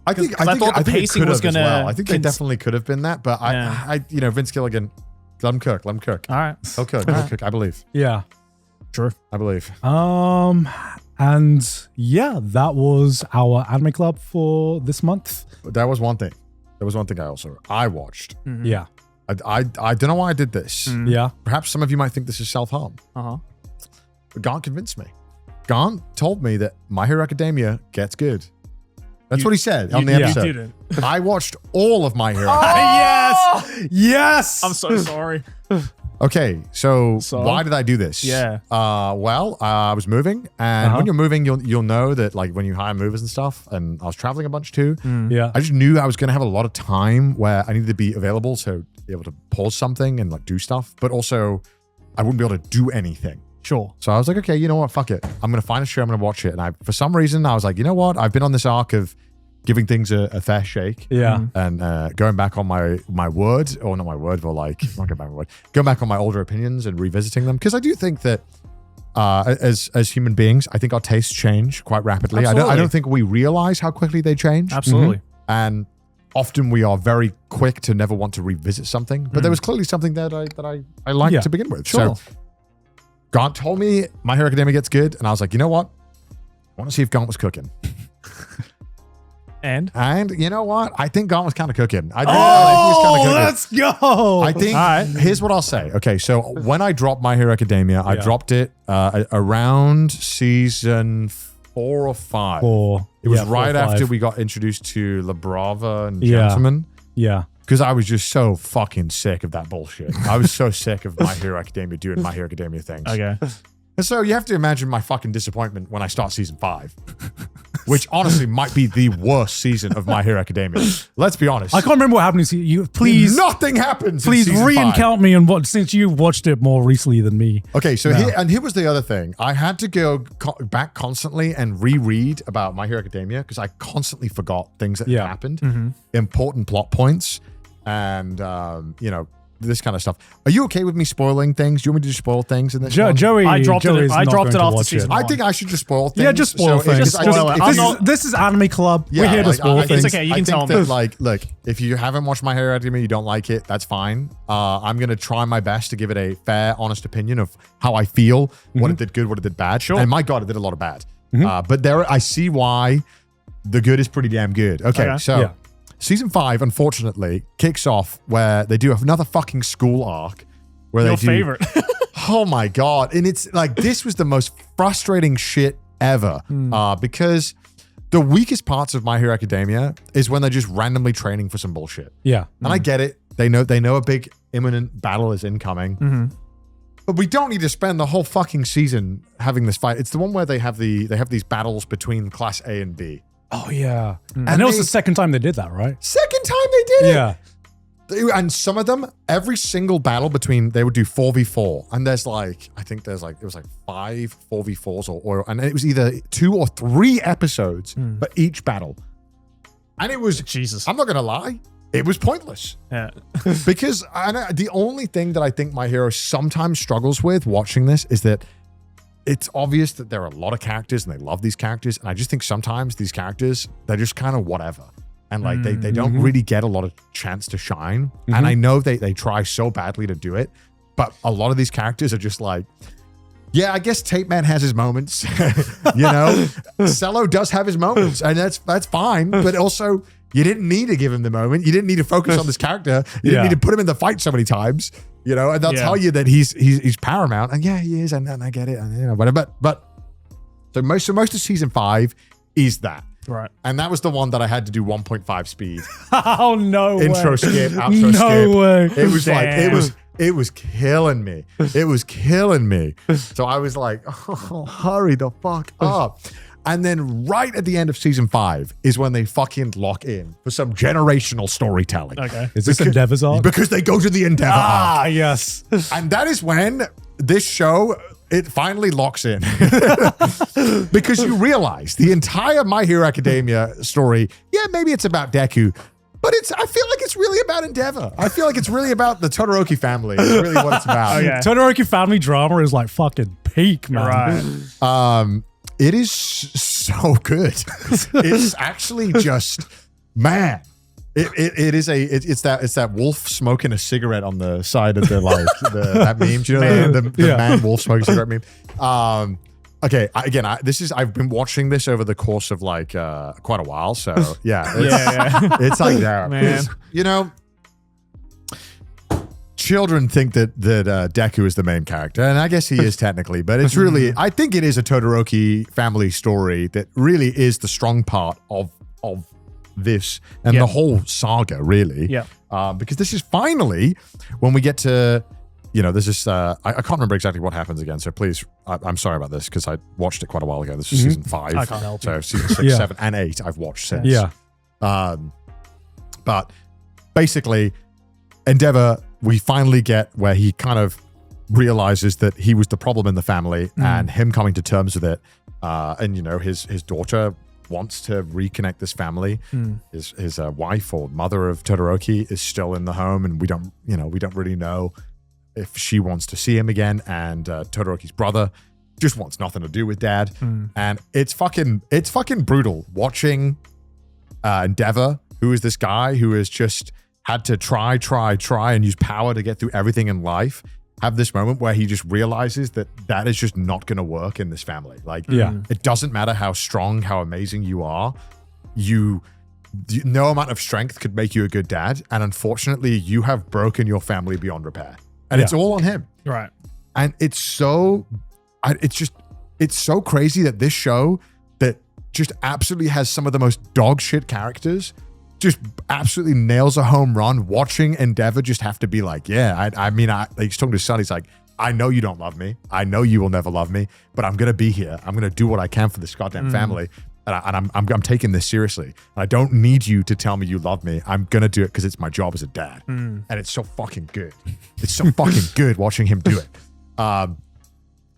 I think the pacing was going to. Well. I think they definitely could have been that, but I Vince Gilligan, let him cook. All right, he'll cook. I believe. Yeah, true. I believe. And that was our anime club for this month. That was one thing. There was one thing I watched. Mm-hmm. Yeah. I don't know why I did this. Yeah. Perhaps some of you might think this is self-harm. But Gaunt convinced me. Gaunt told me that My Hero Academia gets good. That's what he said on the episode. You didn't. I watched all of My Hero. Yes. I'm so sorry. Okay, so why did I do this? Yeah. I was moving, and when you're moving, you'll know that like when you hire movers and stuff, and I was traveling a bunch too. Yeah. I just knew I was going to have a lot of time where I needed to be available to be able to pause something and like do stuff, but also I wouldn't be able to do anything. Sure. So I was like, okay, you know what? Fuck it. I'm going to find a show. I'm going to watch it. And for some reason, I was like, you know what? I've been on this arc of giving things a fair shake. Yeah. And going back on my word, or not my word, but like, not going back on my word, going back on my older opinions and revisiting them. Because I do think that as human beings, I think our tastes change quite rapidly. I don't think we realize how quickly they change. Absolutely. And often we are very quick to never want to revisit something. But there was clearly something that I liked to begin with. Sure. So Gaunt told me My Hero Academia gets good, and I was like, you know what? I want to see if Gaunt was cooking. And you know what? I think Gaunt was kind of cooking. I think he was kind of cooking. Let's go. I think, here's what I'll say. Okay, so when I dropped My Hero Academia, I dropped it around season 4 or 5. It was right after we got introduced to La Brava and Gentleman. Yeah. Because I was just so fucking sick of that bullshit. I was so sick of My Hero Academia doing My Hero Academia things. Okay. And so you have to imagine my fucking disappointment when I start season 5. Which honestly might be the worst season of My Hero Academia. Let's be honest. I can't remember what happened. You please, nothing happens. Please in re-encount me and what since you watched it more recently than me. Okay, so here was the other thing. I had to go back constantly and reread about My Hero Academia because I constantly forgot things that happened, important plot points, and this kind of stuff. Are you okay with me spoiling things? Do you want me to just spoil things in this one? Joey, I dropped it after season. I think I should just spoil things. Yeah, just spoil things. This is Anime Club. We're here to spoil things. It's okay. You can tell me. Look, if you haven't watched My Hero Academia, you don't like it, that's fine. I'm going to try my best to give it a fair, honest opinion of how I feel, what it did good, what it did bad. Sure. And my God, it did a lot of bad. But I see why the good is pretty damn good. Okay. season 5, unfortunately, kicks off where they do another fucking school arc. Where Your they do, favorite. Oh my God. And it's like, this was the most frustrating shit ever. Because the weakest parts of My Hero Academia is when they're just randomly training for some bullshit. Yeah. And I get it. They know a big imminent battle is incoming. But we don't need to spend the whole fucking season having this fight. It's the one where they have these battles between class A and B. Oh, yeah. And it was the second time they did that, right? Second time they did it? Yeah. And some of them, every single battle they would do 4v4. And there's like, I think it was like 5 4v4s and it was either 2 or 3 episodes for each battle. And it was, Jesus. I'm not going to lie, it was pointless. Yeah. Because the only thing that I think My Hero sometimes struggles with watching this is that it's obvious that there are a lot of characters and they love these characters. And I just think sometimes these characters, they're just kind of whatever. And like they don't really get a lot of chance to shine. And I know they try so badly to do it, but a lot of these characters are just like, yeah, I guess Tape Man has his moments. Cello does have his moments, and that's fine. But also, you didn't need to give him the moment. You didn't need to focus on this character. You didn't need to put him in the fight so many times. And they'll tell you that he's paramount. And yeah, he is, and I get it. And but so most of season 5 is that. Right. And that was the one that I had to do 1.5 speed. Oh, no way. Intro skip, outro skip. No way. It was like, it was killing me. It was killing me. So I was like, oh, hurry the fuck up. And then right at the end of season 5 is when they fucking lock in for some generational storytelling. Okay. Is this Endeavor's arc? Because they go to the Endeavor arc. Ah, yes. And that is when this show, it finally locks in. Because you realize the entire My Hero Academia story, yeah, maybe it's about Deku, but I feel like it's really about Endeavor. I feel like it's really about the Todoroki family. It's really what it's about. Okay. Todoroki family drama is like fucking peak, man. Right. It is so good. It's actually just, man. It's that wolf smoking a cigarette on the side of that meme. Do you know the man wolf smoking a cigarette meme? Okay, I've been watching this over the course of like quite a while, so yeah, it's like that, man. Children think that Deku is the main character, and I guess he is technically, but it's really, I think it is a Todoroki family story that really is the strong part of this and the whole saga, really. Yeah. Because this is finally when we get to, this is, I can't remember exactly what happens again, so please, I'm sorry about this because I watched it quite a while ago. This is season 5. I can't help so you. season 6, 7, and 8 I've watched since. Yeah. But basically, Endeavor, we finally get where he kind of realizes that he was the problem in the family and him coming to terms with it. And, his daughter wants to reconnect this family. His wife or mother of Todoroki is still in the home, and we don't really know if she wants to see him again. And Todoroki's brother just wants nothing to do with dad. And it's fucking brutal watching Endeavor, who is this guy who has just had to try and use power to get through everything in life, have this moment where he just realizes that is just not going to work in this family. Like, it doesn't matter how strong, how amazing you are. No amount of strength could make you a good dad. And unfortunately, you have broken your family beyond repair. And it's all on him. Right. And it's so crazy that this show that just absolutely has some of the most dog shit characters just absolutely nails a home run. Watching Endeavor just have to be like, he's talking to Son. He's like, I know you don't love me. I know you will never love me, but I'm going to be here. I'm going to do what I can for this goddamn family. And I'm taking this seriously. And I don't need you to tell me you love me. I'm going to do it because it's my job as a dad. And it's so fucking good. It's so fucking good watching him do it.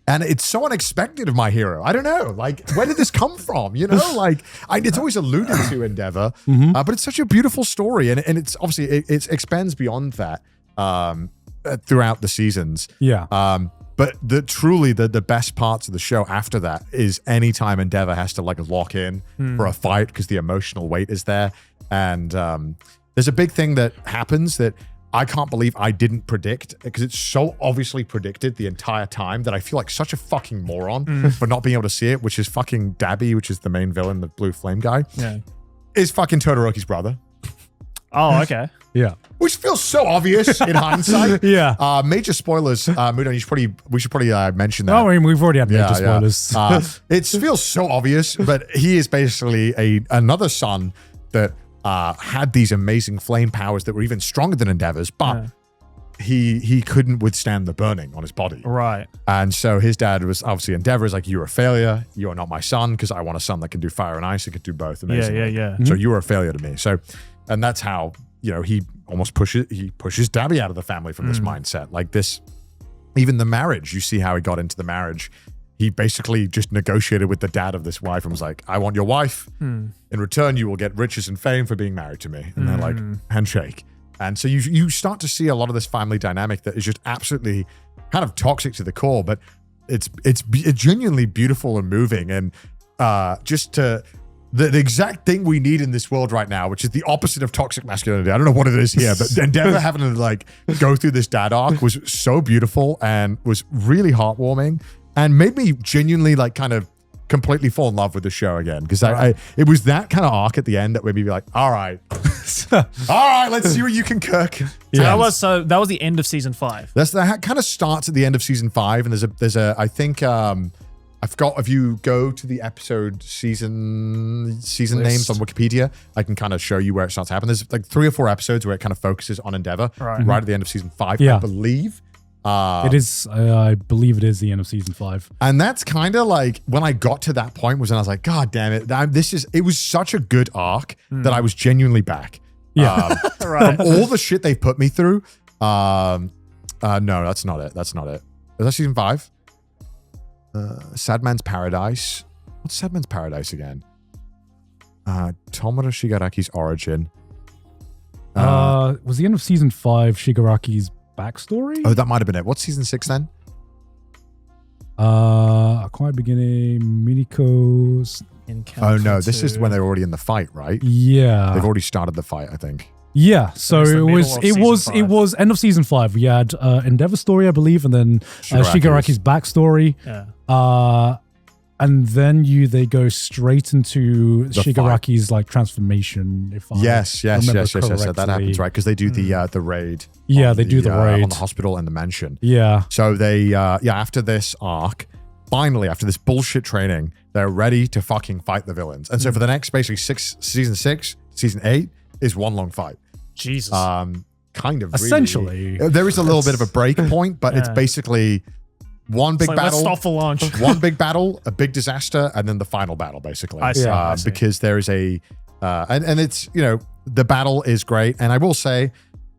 And it's so unexpected of My Hero. I don't know. Like, where did this come from? It's always alluded to Endeavor, but it's such a beautiful story. And it's obviously, it expands beyond that throughout the seasons. Yeah. But the best parts of the show after that is anytime Endeavor has to like lock in for a fight because the emotional weight is there. And there's a big thing that happens that I can't believe I didn't predict, because it's so obviously predicted the entire time that I feel like such a fucking moron for not being able to see it, which is fucking Dabby, which is the main villain, the blue flame guy, is fucking Todoroki's brother. Oh, okay. Yeah. Which feels so obvious in hindsight. Yeah. Major spoilers, Mudan, we should probably mention that. Oh, I mean, we've already had major spoilers. It feels so obvious, but he is basically another son that had these amazing flame powers that were even stronger than Endeavor's, but he couldn't withstand the burning on his body. Right. And so his dad was obviously Endeavor's like, you're a failure. You are not my son because I want a son that can do fire and ice and can do both amazingly. Yeah. So you are a failure to me. So, and that's how, he almost pushes Dabi out of the family from this mindset. Like this, even the marriage, you see how he got into the marriage. He basically just negotiated with the dad of this wife and was like, I want your wife. In return, you will get riches and fame for being married to me. And they're like, handshake. And so you start to see a lot of this family dynamic that is just absolutely kind of toxic to the core, but it's genuinely beautiful and moving. And just to the exact thing we need in this world right now, which is the opposite of toxic masculinity. I don't know what it is here, but Endeavor having to like go through this dad arc was so beautiful and was really heartwarming and made me genuinely like kind of completely fall in love with the show again. Because it was that kind of arc at the end that made me be like, all right, let's see what you can cook. Yeah. That was the end of season 5. That kind of starts at the end of season 5, and there's a I think I forgot if you go to the episode season names on Wikipedia, I can kind of show you where it starts happening. There's like 3 or 4 episodes where it kind of focuses on Endeavor right at the end of season 5, I believe. It is, I believe it is the end of season 5. And that's kind of like when I got to that point was when I was like, God damn it. It was such a good arc that I was genuinely back. Yeah. From all the shit they've put me through. No, that's not it. Is that season 5? Sad Man's Paradise. What's Sad Man's Paradise again? Tomura Shigaraki's origin. Was the end of season 5 Shigaraki's backstory? Oh, that might have been it. What's season 6 then? Quiet Beginning, Miniko's Encounter Oh no, this is when they're already in the fight, right? Yeah. They've already started the fight, I think. Yeah, so it's the middle of it was end of season 5. We had Endeavor story, I believe, and then Shigaraki's backstory. Yeah. And then they go straight into Shigaraki's like transformation. If I yes. remember So that happens, right? Because they do the raid. Yeah, they do the raid on the hospital and the mansion. Yeah. So they after this arc, finally after this bullshit training, they're ready to fucking fight the villains. And so for the next basically season 6, season 8 is one long fight. Jesus. Kind of essentially. Really, there is a little bit of a break point, but it's basically one big battle. Let's stop for lunch. One big battle, a big disaster, and then the final battle, basically. I see. Because there is and it's, the battle is great. And I will say,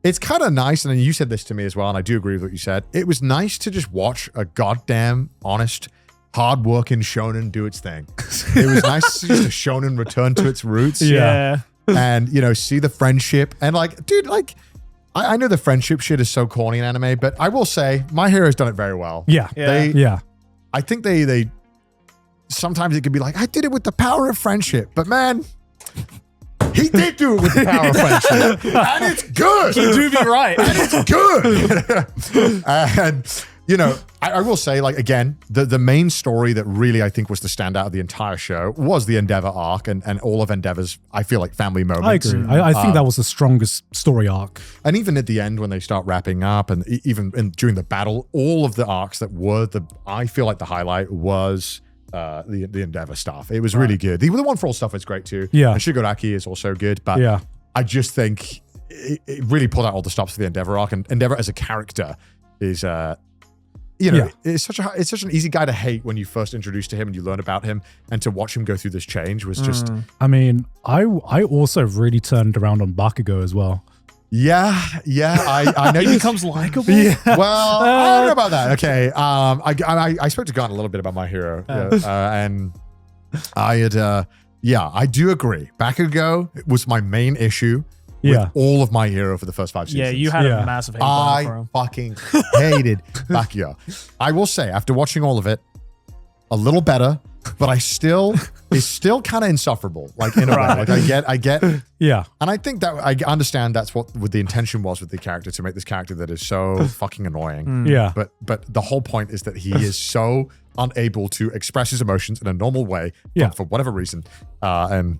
it's kind of nice, and you said this to me as well, and I do agree with what you said. It was nice to just watch a goddamn honest, hard-working shonen do its thing. It was nice to see a shonen return to its roots. Yeah. And, see the friendship. And like, dude, like, I know the friendship shit is so corny in anime, but I will say, My Hero's done it very well. Yeah. I think they sometimes it could be like, I did it with the power of friendship, but man, he did do it with the power of friendship, and it's good. You do be right. And it's good. And I will say, like, again, the main story that really I think was the standout of the entire show was the Endeavor arc and all of Endeavor's, I feel like, family moments. I agree. I think that was the strongest story arc. And even at the end when they start wrapping up, and even during the battle, all of the arcs that were I feel like the highlight was the Endeavor stuff. It was really good. The One for All stuff is great too. Yeah. And Shigaraki is also good, but I just think it really pulled out all the stops for the Endeavor arc, and Endeavor as a character is it's such an easy guy to hate when you first introduce to him and you learn about him, and to watch him go through this change was just. I mean, I also really turned around on Bakugo as well. Yeah. I know he becomes likable. Yeah. Well, I don't know about that. Okay. I spoke to Gon a little bit about My Hero, and I had I do agree. Bakugo was my main issue. With all of My Hero for the first 5 seasons. Yeah, you had a massive hate for him. I fucking hated Bakugo. I will say, after watching all of it, a little better, but it's still kind of insufferable. Like, in a way. Like, I get. Yeah. And I think that I understand that's what the intention was with the character, to make this character that is so fucking annoying. Yeah. But the whole point is that he is so unable to express his emotions in a normal way for whatever reason. And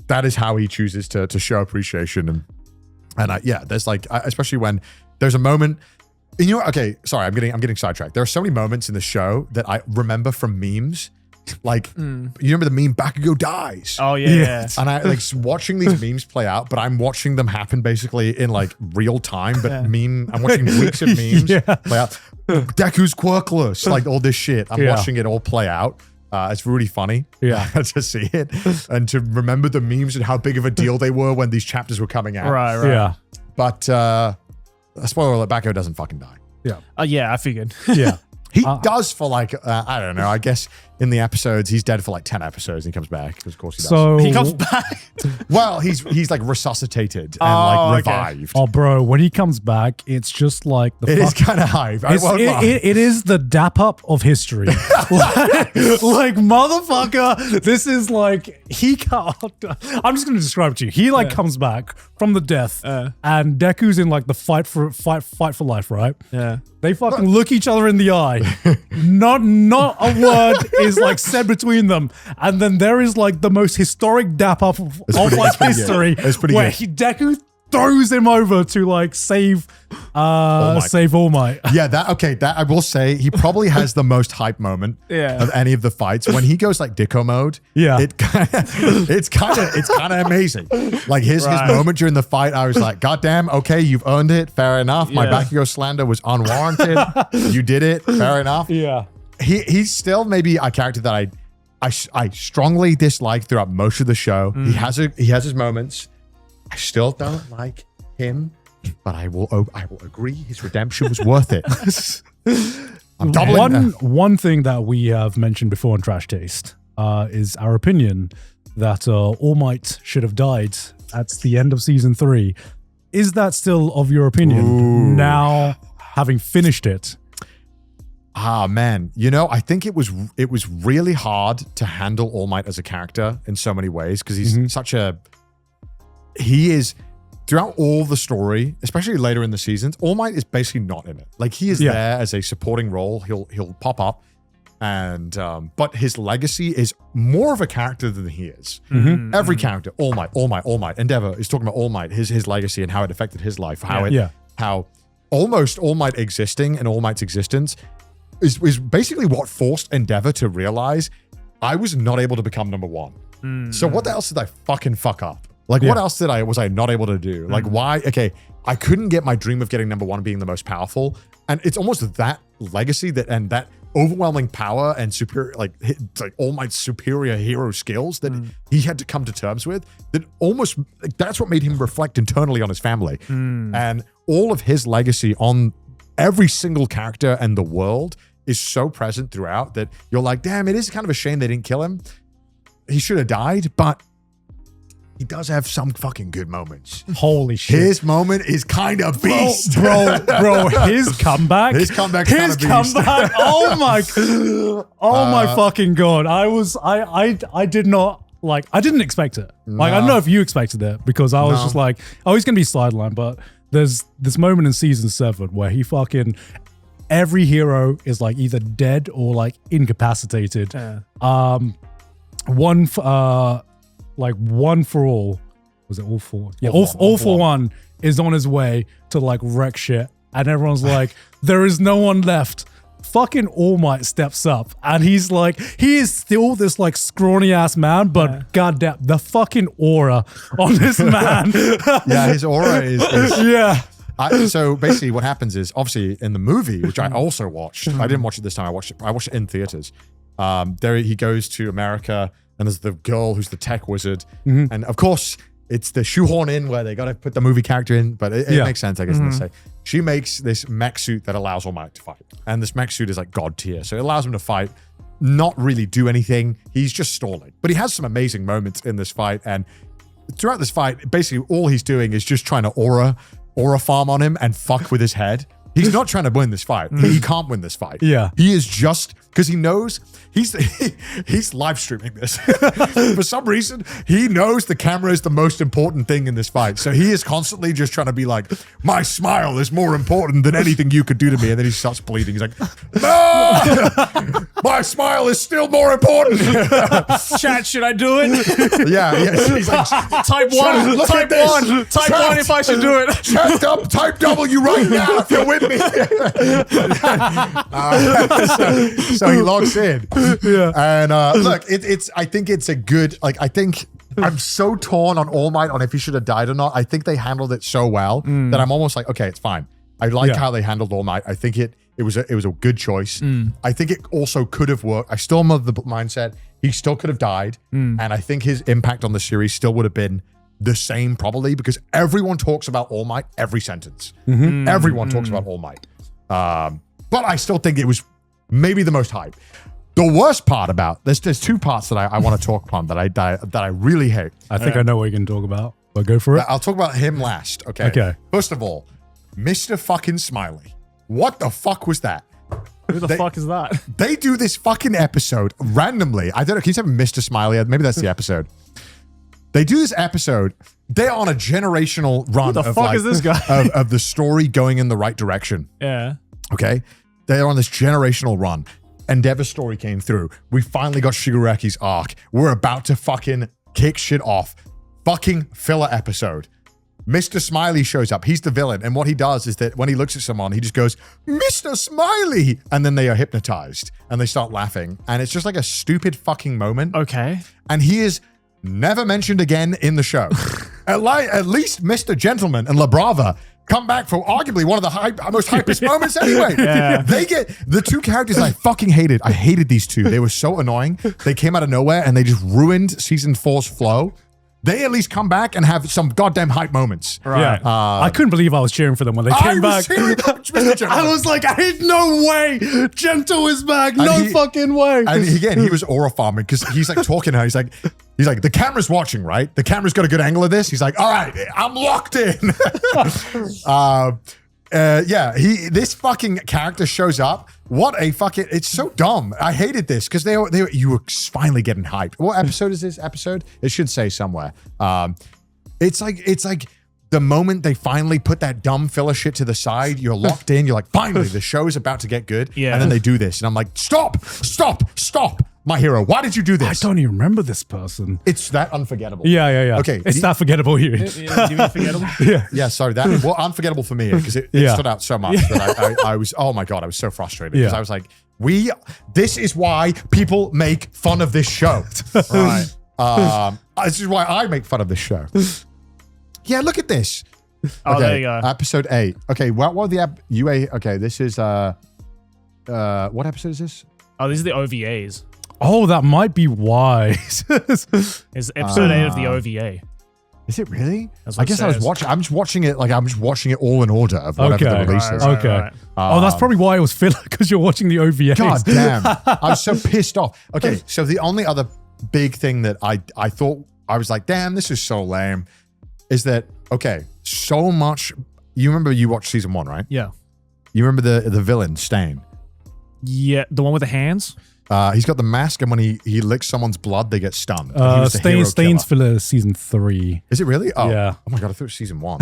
that is how he chooses to show appreciation. And And there's like, especially when there's a moment, and okay, sorry, I'm getting sidetracked. There are so many moments in the show that I remember from memes. Like, you remember the meme, Bakugo dies. Oh, yeah. And I like watching these memes play out, but I'm watching them happen basically in like real time. But I'm watching weeks of memes play out. Deku's quirkless, like all this shit. I'm watching it all play out. It's really funny to see it and to remember the memes and how big of a deal they were when these chapters were coming out. Right. Yeah. But spoiler alert, Bakugo doesn't fucking die. Yeah. Yeah, I figured. Yeah. He does for like, I don't know, I guess in the episodes, he's dead for like 10 episodes and he comes back. Because of course he does. So He comes back. Well, he's like resuscitated and like revived. Oh, bro, when he comes back, it's just like It is kind of hype. I won't lie. It is the dap up of history. like motherfucker, this is like he can't. I'm just gonna describe it to you. He like comes back from the death, and Deku's in like the fight for life, right? Yeah. They fucking look each other in the eye. Not a word is like said between them, and then there is like the most historic dap up of like history, where Deku throws him over to like save All Might. Yeah, that I will say he probably has the most hype moment of any of the fights when he goes like Dicko mode. Yeah, it's kind of amazing. Like his moment during the fight, I was like, God damn, okay, you've earned it. Fair enough. My Bakugo slander was unwarranted. You did it. Fair enough. Yeah, he's still maybe a character that I strongly dislike throughout most of the show. He has his moments. I still don't like him, but I will agree his redemption was worth it. I'm doubling one thing that we have mentioned before on Trash Taste is our opinion that All Might should have died at the end of season 3. Is that still of your opinion now, having finished it? Ah, man. I think it was really hard to handle All Might as a character in so many ways because he's he is, throughout all the story, especially later in the seasons, All Might is basically not in it. Like he is there as a supporting role. He'll pop up, and but his legacy is more of a character than he is. Every character, All Might. Endeavor is talking about All Might, his legacy and how it affected his life. How almost All Might existing and All Might's existence is basically what forced Endeavor to realize I was not able to become number 1. So what else did I fucking fuck up? Like, what else was I not able to do? Like, why? Okay, I couldn't get my dream of getting number 1 being the most powerful. And it's almost that legacy and that overwhelming power and superior, like All Might's superior hero skills that he had to come to terms with, that almost, that's what made him reflect internally on his family. And all of his legacy on every single character and the world is so present throughout that you're like, damn, it is kind of a shame they didn't kill him. He should have died, but he does have some fucking good moments. Holy shit. His moment is kind of beast. Bro, his comeback. Oh my fucking God. I did not like, I didn't expect it. Like, I don't know if you expected it because I was just like, oh, he's going to be sidelined. But there's this moment in season 7 where he fucking, every hero is like either dead or like incapacitated. One for all. Was it all for? Yeah, all for one is on his way to like wreck shit. And everyone's like, there is no one left. Fucking All Might steps up and he's like, he is still this like scrawny ass man, but goddamn, the fucking aura on this man. His aura is yeah. So basically what happens is, obviously in the movie, which I also watched, I didn't watch it this time, I watched it in theaters. There he goes to America, and there's the girl who's the tech wizard. And of course, it's the shoehorn in where they got to put the movie character in, but it makes sense, I guess, in this say. She makes this mech suit that allows All Might to fight. And this mech suit is like god tier. So it allows him to fight, not really do anything. He's just stalling. But he has some amazing moments in this fight. And throughout this fight, basically all he's doing is just trying to aura farm on him and fuck with his head. He's not trying to win this fight. He can't win this fight. Yeah. He is just because he knows he's live streaming this. For some reason, he knows the camera is the most important thing in this fight. So he is constantly just trying to be like, my smile is more important than anything you could do to me. And then he starts bleeding. He's like, no, my smile is still more important. Chat, should I do it? Yeah. He's like, Type 1. Type 1. Type 1 if I should do it. Chat up, type W right now if you're with me. So he logs in. Yeah. And look, I think it's a good, like, I think I'm so torn on All Might on if he should have died or not. I think they handled it so well that I'm almost like, okay, it's fine. I like how they handled All Might. I think it was a good choice. I think it also could have worked. I still am of the mindset he still could have died. And I think his impact on the series still would have been the same probably because everyone talks about All Might every sentence. Everyone talks about All Might. But I still think it was maybe the most hype. The worst part about there's two parts that I want to talk upon that I really hate. I think I know what you can talk about, but go for it. I'll talk about him last. Okay. First of all, Mr. fucking Smiley. What the fuck was that? Who the fuck is that? They do this fucking episode randomly. I don't know. Can you say Mr. Smiley? Maybe that's the episode. They do this episode. They're on a generational run. Who the fuck is this guy? of the story going in the right direction. Yeah. Okay. They're on this generational run. Endeavor story came through. We finally got Shigaraki's arc. We're about to fucking kick shit off. Fucking filler episode. Mr. Smiley shows up. He's the villain. And what he does is that when he looks at someone, he just goes, Mr. Smiley. And then they are hypnotized and they start laughing. And it's just like a stupid fucking moment. Okay. And he is never mentioned again in the show. At least Mr. Gentleman and La Brava come back for arguably one of the most hypest moments anyway. Yeah. They get the two characters I fucking hated. I hated these two. They were so annoying. They came out of nowhere and they just ruined season 4's flow. They at least come back and have some goddamn hype moments. Right. Yeah. I couldn't believe I was cheering for them when they came back. I was like, ain't no way. Gentle is back. Fucking way. And again, he was aura farming because he's like talking to her. He's like, the camera's watching, right? The camera's got a good angle of this. He's like, all right, I'm locked in. This fucking character shows up. What a fucking, it's so dumb. I hated this because you were finally getting hyped. What episode is this episode? It should say somewhere. It's like the moment they finally put that dumb filler shit to the side, you're locked in. You're like, finally, the show is about to get good. Yeah. And then they do this. And I'm like, stop. My hero, why did you do this? I don't even remember this person. It's that unforgettable. Yeah. Okay. It's that forgettable here. Do you mean forgettable? Yeah, sorry. Unforgettable for me because it stood out so much that I was, oh my God, I was so frustrated because I was like, this is why people make fun of this show. Right. This is why I make fun of this show. Yeah, look at this. Oh, okay, there you go. Episode 8. Okay, what were the UA? Okay, this is, what episode is this? Oh, these are the OVAs. Oh, that might be why. It's episode 8 of the OVA. Is it really? I guess I was watching. I'm just watching it all in order of whatever the release is. Right. That's probably why it was filler because you're watching the OVAs. God damn! I was so pissed off. Okay, so the only other big thing that I thought I was like, damn, this is so lame, is that so much. You remember you watched season 1, right? Yeah. You remember the villain Stain? Yeah, the one with the hands. He's got the mask, and when he licks someone's blood, they get stunned. Stain's filler season 3. Is it really? Oh, yeah. Oh my God, I thought it was season 1.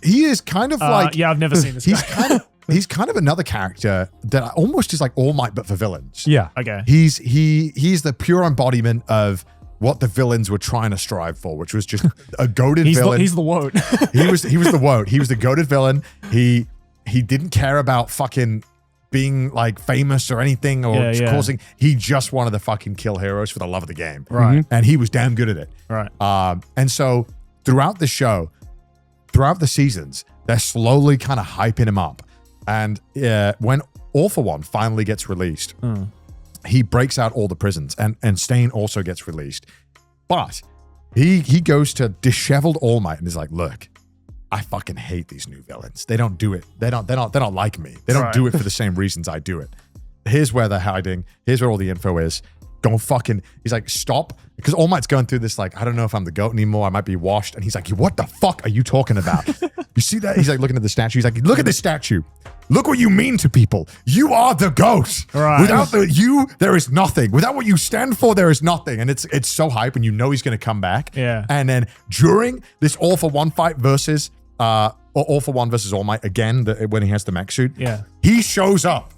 He is kind of like. Yeah, I've never seen this guy. He's kind of another character that almost is like All Might, but for villains. Yeah. Okay. He's the pure embodiment of what the villains were trying to strive for, which was just a goated villain. He's the woat. He was the woat. He was the goated villain. He didn't care about fucking being like famous or anything or causing. He just wanted to fucking kill heroes for the love of the game. Right. And he was damn good at it. Right. And so throughout the show, throughout the seasons, they're slowly kind of hyping him up. And when All for One finally gets released, he breaks out all the prisons, and Stain also gets released. But he goes to disheveled All Might and is like, look, I fucking hate these new villains. They don't do it. They're not like me. They don't do it for the same reasons I do it. Here's where they're hiding. Here's where all the info is. don't fucking, he's like, stop. Because All Might's going through this, like, I don't know if I'm the GOAT anymore. I might be washed. And he's like, what the fuck are you talking about? You see that? He's like looking at the statue. He's like, look at this statue. Look what you mean to people. You are the GOAT. Right. Without you, there is nothing. Without what you stand for, there is nothing. And it's so hype, and you know he's going to come back. Yeah. And then during this All for One fight versus All for One versus All Might again, when he has the mech suit. Yeah. He shows up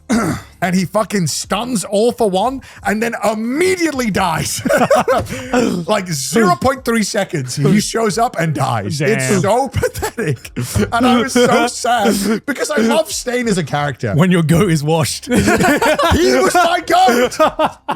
and he fucking stuns All for One and then immediately dies. Like 0.3 seconds. He shows up and dies. Damn. It's so pathetic. And I was so sad because I love Stain as a character. When your goat is washed. He was my goat.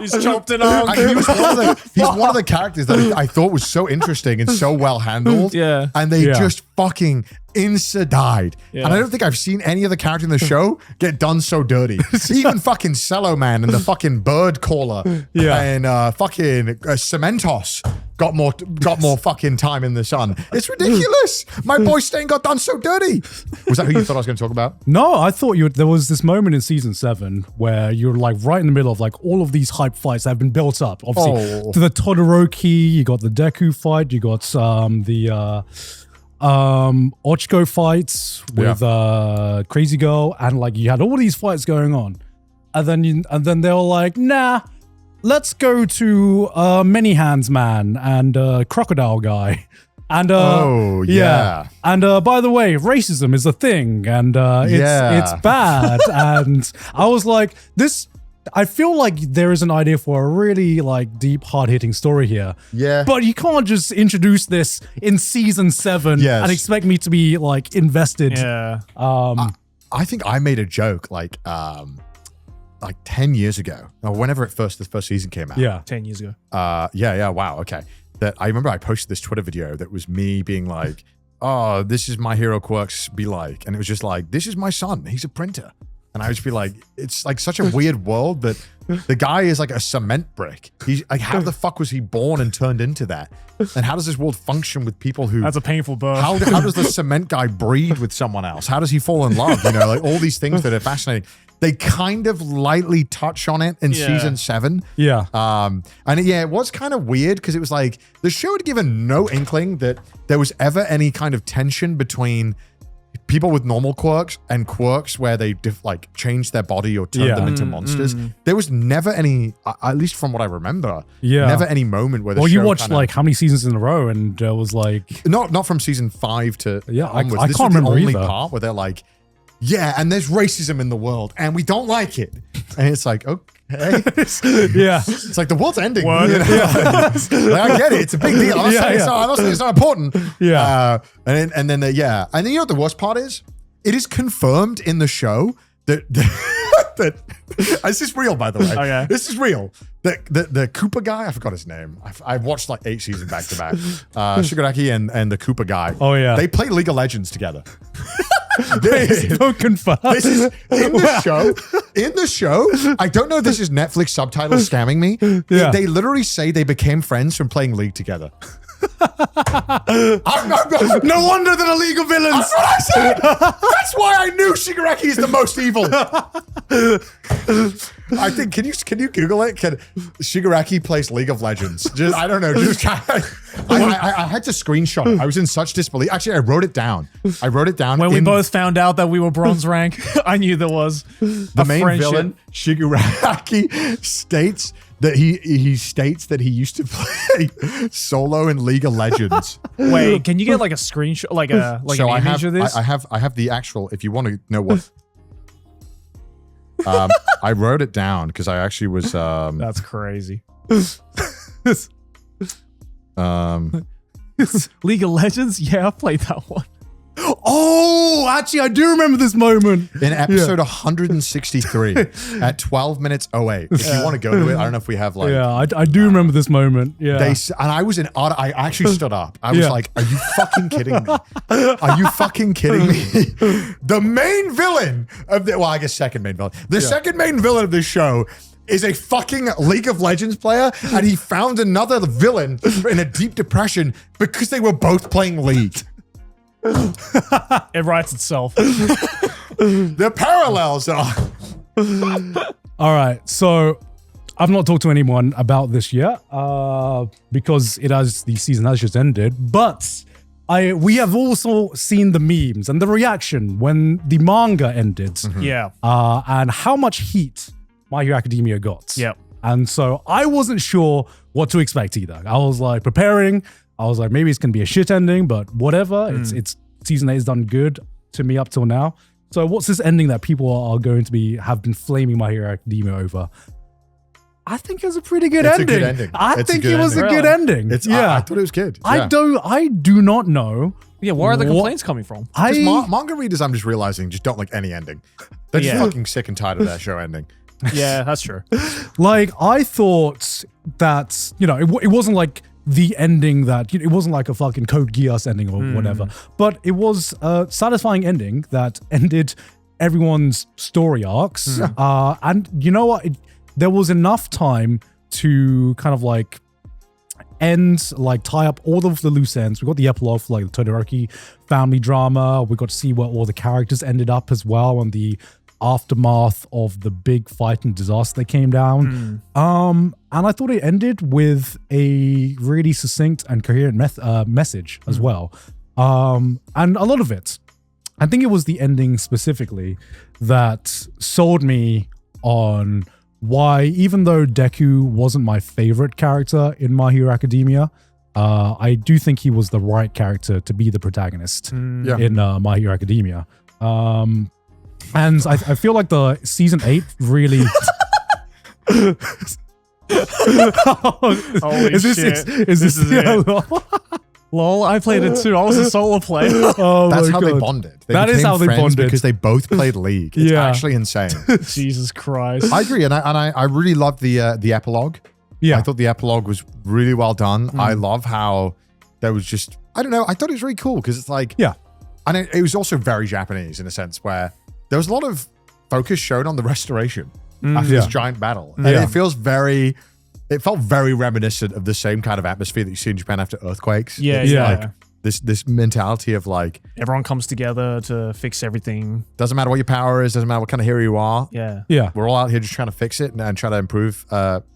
He's chopped it on. He's one of the characters that I thought was so interesting and so well handled. Yeah. And they just fucking insta-died. Yeah. And I don't think I've seen any other character in the show get done so dirty. Even fucking Cello Man and the fucking Bird Caller and fucking Cementos got more fucking time in the sun. It's ridiculous. My boy Stain got done so dirty. Was that who you thought I was going to talk about? No, I thought there was this moment in season 7 where you're like right in the middle of like all of these hype fights that have been built up. Obviously, to the Todoroki, you got the Deku fight, you got the Ochiko fights with Crazy Girl, and like you had all these fights going on, and then they were like, nah, let's go to Many Hands Man and Crocodile Guy. And and by the way, racism is a thing, and it's bad. And I was like, I feel like there is an idea for a really like deep, hard-hitting story here. Yeah. But you can't just introduce this in season 7 and expect me to be like invested. Yeah. I think I made a joke like 10 years ago, or whenever the first season came out. Yeah. 10 years ago. Wow. Okay. That I remember I posted this Twitter video that was me being like, oh, this is my hero quirks be like. And it was just like, this is my son. He's a printer. And I would just be like, it's like such a weird world that the guy is like a cement brick. He's like, how the fuck was he born and turned into that? And how does this world function with people who... That's a painful birth. How does the cement guy breed with someone else? How does he fall in love? You know, like all these things that are fascinating. They kind of lightly touch on it in season 7. Yeah. It was kind of weird because it was like the show had given no inkling that there was ever any kind of tension between people with normal quirks and quirks where they change their body or turn them into monsters. There was never any, at least from what I remember, never any moment where the show you watched like how many seasons in a row, and it was like not from season 5 to onwards. I This can't was the remember only either. part where they're like, yeah, and there's racism in the world, and we don't like it. And it's like, okay. It's like the world's ending. You know? Like, I get it. It's a big deal. I'm not saying it's not important. Yeah. And then you know what the worst part is? It is confirmed in the show that this is real, by the way. Okay. This is real. The Koopa guy, I forgot his name. I've watched like 8 seasons back to back. Shigaraki and the Koopa guy. Oh, yeah. They play League of Legends together. confirmed. This is in the show. In the show, I don't know if this is Netflix subtitles scamming me. Yeah. They literally say they became friends from playing League together. No wonder they're the League of Villains. That's what I said. That's why I knew Shigaraki is the most evil. I think. Can you Google it? Can Shigaraki plays League of Legends? Just I don't know. Just I had to screenshot it. I was in such disbelief. Actually, I wrote it down. When we both found out that we were bronze rank, I knew there was the main villain. Shigaraki states that he states that he used to play solo in League of Legends. Wait, can you get like a screenshot, like an image of this? I have the actual. If you want to know what. I wrote it down because I actually was. That's crazy. League of Legends? Yeah, I played that one. Oh, actually, I do remember this moment. In episode 163 at 12 minutes 08. If you want to go to it, I don't know if we have like. Yeah, I do remember this moment. Yeah. And I was I actually stood up. I was like, are you fucking kidding me? Are you fucking kidding me? The main villain of I guess second main villain. The second main villain of this show is a fucking League of Legends player, and he found another villain in a deep depression because they were both playing League. It writes itself. The parallels are. All right, so I've not talked to anyone about this yet because the season has just ended. But we have also seen the memes and the reaction when the manga ended. Mm-hmm. Yeah. And how much heat My Hero Academia got. Yep. And so I wasn't sure what to expect either. I was like preparing. I was like, maybe it's going to be a shit ending, but whatever. It's season 8 has done good to me up till now. So what's this ending that people are going to have been flaming My Hero Academia over? I think it was a pretty good ending. A good ending. I It's a think good it was ending. a good ending. I thought it was good. I do not know. Yeah, where are the complaints coming from? Manga readers, I'm just realizing, just don't like any ending. They're just Yeah. fucking sick and tired of their show ending. Yeah, that's true. Like, I thought that, it wasn't like the ending that, it wasn't like a fucking Code Geass ending or whatever, but it was a satisfying ending that ended everyone's story arcs. And you know what? There was enough time to kind of like tie up all of the loose ends. We got the epilogue for like the Todoroki family drama. We got to see where all the characters ended up as well, and the aftermath of the big fight and disaster that came down. And I thought it ended with a really succinct and coherent message as well. And a lot of it, I think it was the ending specifically that sold me on why, even though Deku wasn't my favorite character in My Hero Academia, I do think he was the right character to be the protagonist in My Hero Academia. And I feel like the season 8 really. Holy shit. Is this it? Lol, I played it too. I was a solo player. That's how they bonded. That is how they bonded. Because they both played League. It's actually insane. Jesus Christ. I agree, and I really loved the epilogue. Yeah, I thought the epilogue was really well done. I love how there was just, I don't know, I thought it was really cool because it's like, and it was also very Japanese in a sense where there was a lot of focus shown on the restoration after this giant battle. And it felt very reminiscent of the same kind of atmosphere that you see in Japan after earthquakes. Yeah. Like this mentality of like, everyone comes together to fix everything. doesn't matter what your power is, doesn't matter what kind of hero you are. Yeah. We're all out here just trying to fix it and try to improve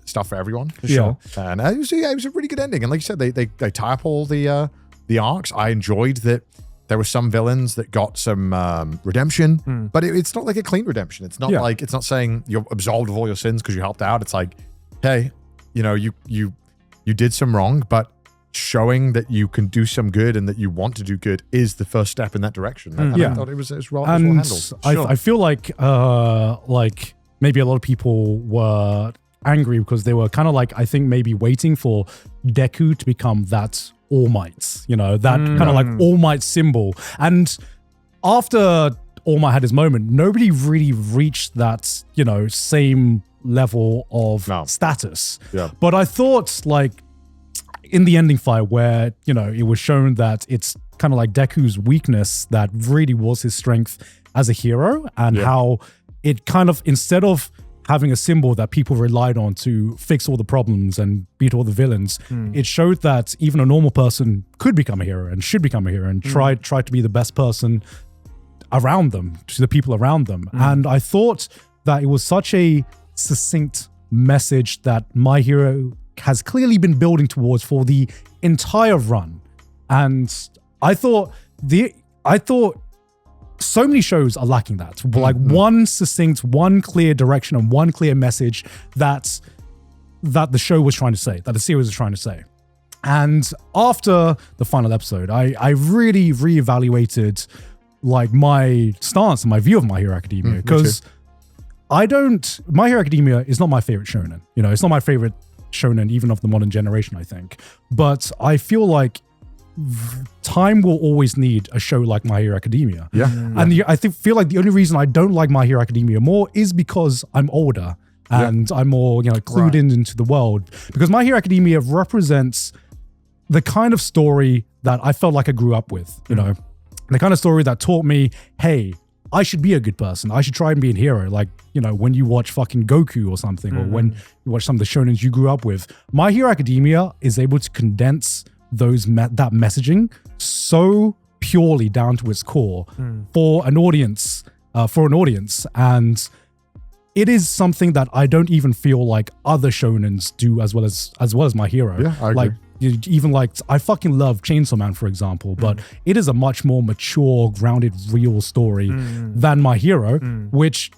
stuff for everyone. For sure. And it was a really good ending. And like you said, they tie up all the arcs. I enjoyed that there were some villains that got some redemption, but it's not like a clean redemption. It's not like, it's not saying you're absolved of all your sins because you helped out. It's like, hey, you did some wrong, but showing that you can do some good and that you want to do good is the first step in that direction. And I thought it was well handled. Sure. I feel like maybe a lot of people were angry because they were kind of like, I think maybe waiting for Deku to become that All Might, that kind of like All Might symbol. And after All Might had his moment, nobody really reached that, same level of status. Yeah. But I thought like in the ending fight where, it was shown that it's kind of like Deku's weakness that really was his strength as a hero, and how it kind of, instead of having a symbol that people relied on to fix all the problems and beat all the villains, it showed that even a normal person could become a hero and should become a hero and try to be the best person around them, to the people around them. And I thought that it was such a succinct message that My Hero has clearly been building towards for the entire run. And I thought so many shows are lacking that. Like one succinct, one clear direction and one clear message that the show was trying to say, that the series was trying to say. And after the final episode, I really reevaluated like my stance and my view of My Hero Academia, because My Hero Academia is not my favorite shonen. It's not my favorite shonen even of the modern generation, I think. But I feel like time will always need a show like My Hero Academia. And I feel like the only reason I don't like My Hero Academia more is because I'm older and I'm more clued into the world. Because My Hero Academia represents the kind of story that I felt like I grew up with. The kind of story that taught me, hey, I should be a good person. I should try and be a hero. Like, when you watch fucking Goku or something, or when you watch some of the shonens you grew up with. My Hero Academia is able to condense that messaging so purely down to its core for an audience. And it is something that I don't even feel like other shonens do as well as My Hero. Yeah, I agree. Like even like I fucking love Chainsaw Man, for example, but it is a much more mature, grounded, real story than My Hero, which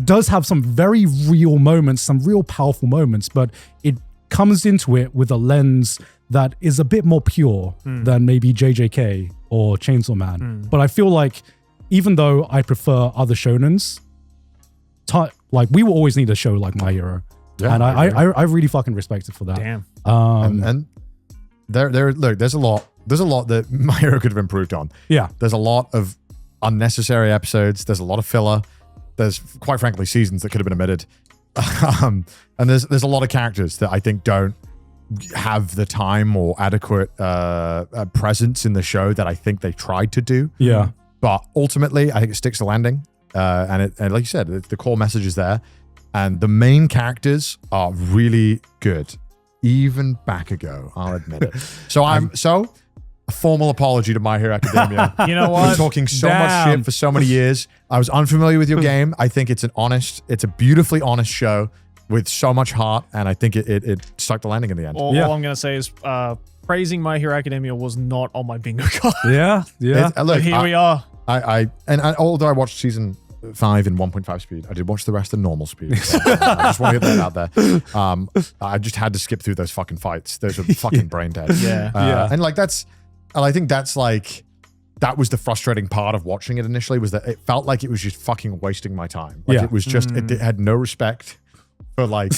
does have some very real moments, some real powerful moments, but it comes into it with a lens that is a bit more pure than maybe JJK or Chainsaw Man. But I feel like even though I prefer other shonens, like we will always need a show like My Hero. Yeah, and I really fucking respect it for that. Damn. And look, there's a lot that My Hero could have improved on. Yeah. There's a lot of unnecessary episodes. There's a lot of filler. There's, quite frankly, seasons that could have been omitted. And there's a lot of characters that I think don't have the time or adequate presence in the show that I think they tried to do. Yeah. But ultimately, I think it sticks the landing. And like you said, the core message is there. And the main characters are really good. Even Bakugo, I'll admit it. So a formal apology to My Hero Academia. You know what? I've been talking so much shit for so many years. I was unfamiliar with your game. I think it's a beautifully honest show with so much heart, and I think it stuck the landing in the end. All I'm going to say is praising My Hero Academia was not on my bingo card. Yeah. Look, here we are. Although I watched season 5 in 1.5 speed, I did watch the rest in normal speed. So, I just want to get that out there. I just had to skip through those fucking fights. Those were fucking brain dead. Yeah. And like I think that's like, that was the frustrating part of watching it initially, was that it felt like it was just fucking wasting my time. Like it was just, it had no respect for like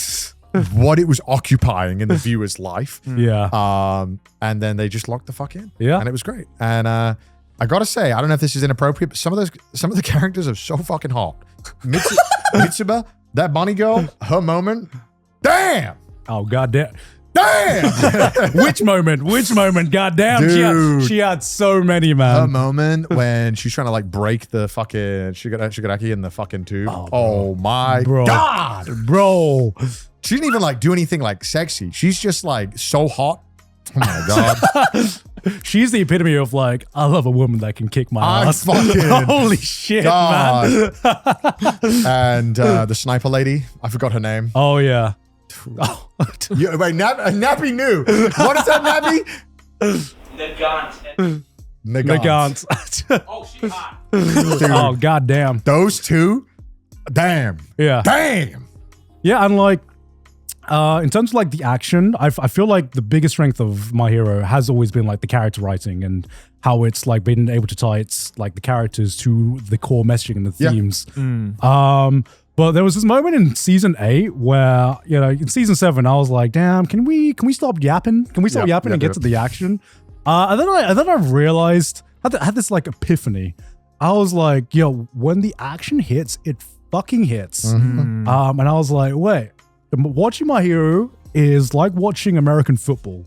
what it was occupying in the viewer's life. Yeah. And then they just locked the fuck in. Yeah. And it was great. And I gotta say, I don't know if this is inappropriate, but some of the characters are so fucking hot. Mitsuba, that bunny girl, her moment, damn! Oh, goddamn. Damn! Which moment? Goddamn. Dude. She had so many, man. Her moment when she's trying to like break the fucking Shigaraki in the fucking tube. Oh my God. Bro. She didn't even like do anything like sexy. She's just like so hot. Oh my God. She's the epitome of like, I love a woman that can kick my ass. Holy shit, man. And the sniper lady, I forgot her name. Oh, yeah. Wait, Nappy knew. What is that, Nappy? Nagant. Oh, she hot. Oh, goddamn. Those two? Damn. Yeah. Damn. Yeah, and like, in terms of like the action, I feel like the biggest strength of My Hero has always been like the character writing and how it's like been able to tie its like the characters to the core messaging and the themes. But there was this moment in season 8 where, you know, in season 7, I was like, damn, can we stop yapping? Can we stop yapping and get to the action? And then I realized, I had this like epiphany. I was like, yo, when the action hits, it fucking hits. And I was like, wait, watching My Hero is like watching American football.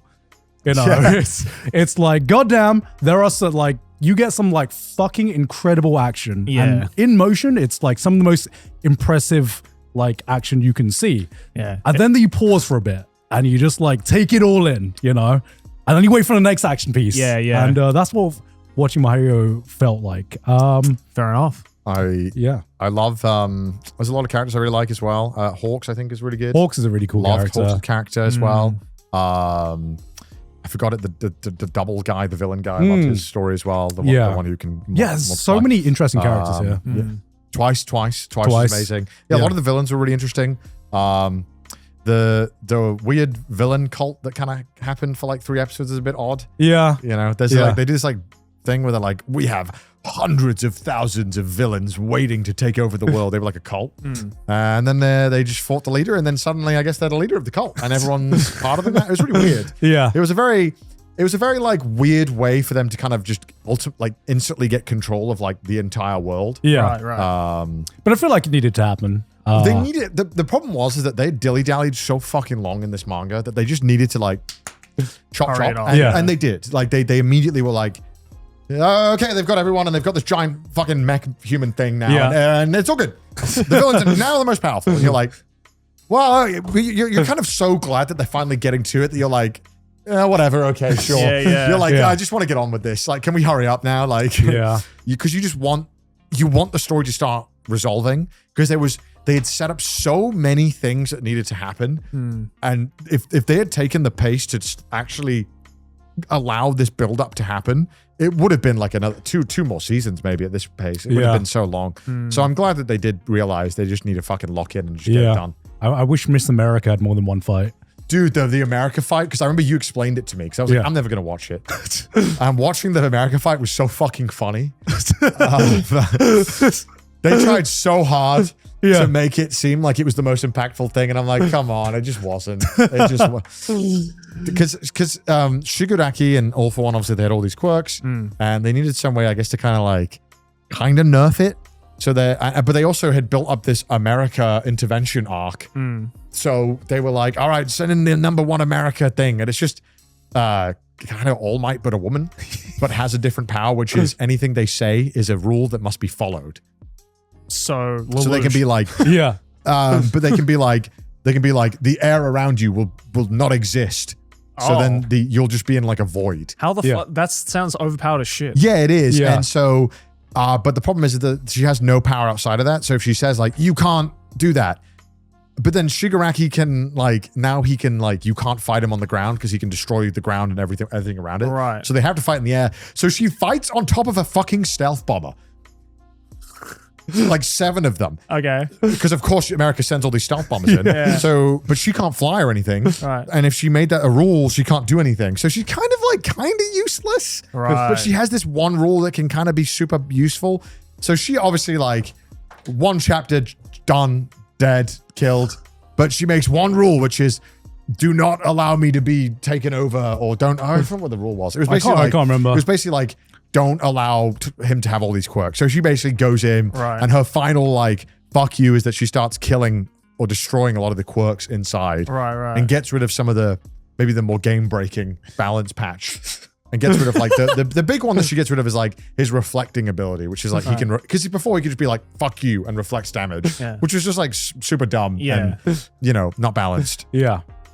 You know, it's like, goddamn, there are some like, you get some like fucking incredible action. Yeah. And in motion, it's like some of the most impressive like action you can see. Yeah. And then you pause for a bit and you just like take it all in, you know? And then you wait for the next action piece. Yeah, yeah. And that's what watching My Hero felt like. Fair enough. I love, there's a lot of characters I really like as well. Hawks, I think, is really good. Hawks is a really cool Loved character. Hawks' character as well. I forgot it, the double guy, the villain guy. I loved his story as well. The one who can there's so many interesting characters here. Yeah. Twice is amazing. Yeah, a lot of the villains were really interesting. The weird villain cult that kind of happened for like 3 episodes is a bit odd. Yeah. You know, there's like, they do this like thing where they're like, we have hundreds of thousands of villains waiting to take over the world. They were like a cult. And then they just fought the leader, and then suddenly I guess they're the leader of the cult and everyone's part of them. It was really weird. Yeah. It was a very like weird way for them to kind of just instantly get control of like the entire world. Yeah. Right. But I feel like it needed to happen. They needed, the problem was that they dilly-dallied so fucking long in this manga that they just needed to like chop. And they did. Like they immediately were like, okay, they've got everyone and they've got this giant fucking mech human thing now and it's all good. The villains are now the most powerful. And you're like, well, you're kind of so glad that they're finally getting to it that you're like, whatever, okay, sure. You're like, I just want to get on with this. Like, can we hurry up now? Like, because you just want the story to start resolving, because there they had set up so many things that needed to happen. And if they had taken the pace to actually allow this build up to happen, it would have been like another two more seasons maybe at this pace. It would have been so long. So I'm glad that they did realize they just need to fucking lock in and just get it done. I wish Miss America had more than one fight. Dude, the America fight, because I remember you explained it to me, because I was like, I'm never going to watch it. Watching the America fight was so fucking funny. They tried so hard to make it seem like it was the most impactful thing, and I'm like, come on, it just wasn't. It just was. Because Shigaraki and All For One, obviously, they had all these quirks, and they needed some way, I guess, to kind of nerf it. So but they also had built up this America intervention arc. So they were like, all right, send in the #1 America thing. And it's just kind of All Might, but a woman, but has a different power, which is anything they say is a rule that must be followed. So they can be like, but they can be like, the air around you will not exist. So then you'll just be in like a void. How the fuck? That sounds overpowered as shit. Yeah, it is. Yeah. And so, but the problem is that she has no power outside of that. So if she says like, you can't do that, but then Shigaraki can now he can you can't fight him on the ground because he can destroy the ground and everything around it. Right. So they have to fight in the air. So she fights on top of a fucking stealth bomber. Like 7 of them. Okay. Because of course America sends all these stealth bombers in. So, but she can't fly or anything. Right. And if she made that a rule, she can't do anything. So she's kind of useless. Right. But she has this one rule that can kind of be super useful. So she obviously one chapter done, dead, killed. But she makes one rule, which is do not allow me to be taken over, or don't. I don't know what the rule was. It was basically I can't remember. It was basically don't allow him to have all these quirks. So she basically goes in, and her final fuck you is that she starts killing or destroying a lot of the quirks inside, and gets rid of some of the maybe the more game breaking balance patch, and gets rid of the big one that she gets rid of is his reflecting ability, which is he can, because before he could just be fuck you and reflects damage, which was just super dumb and not balanced.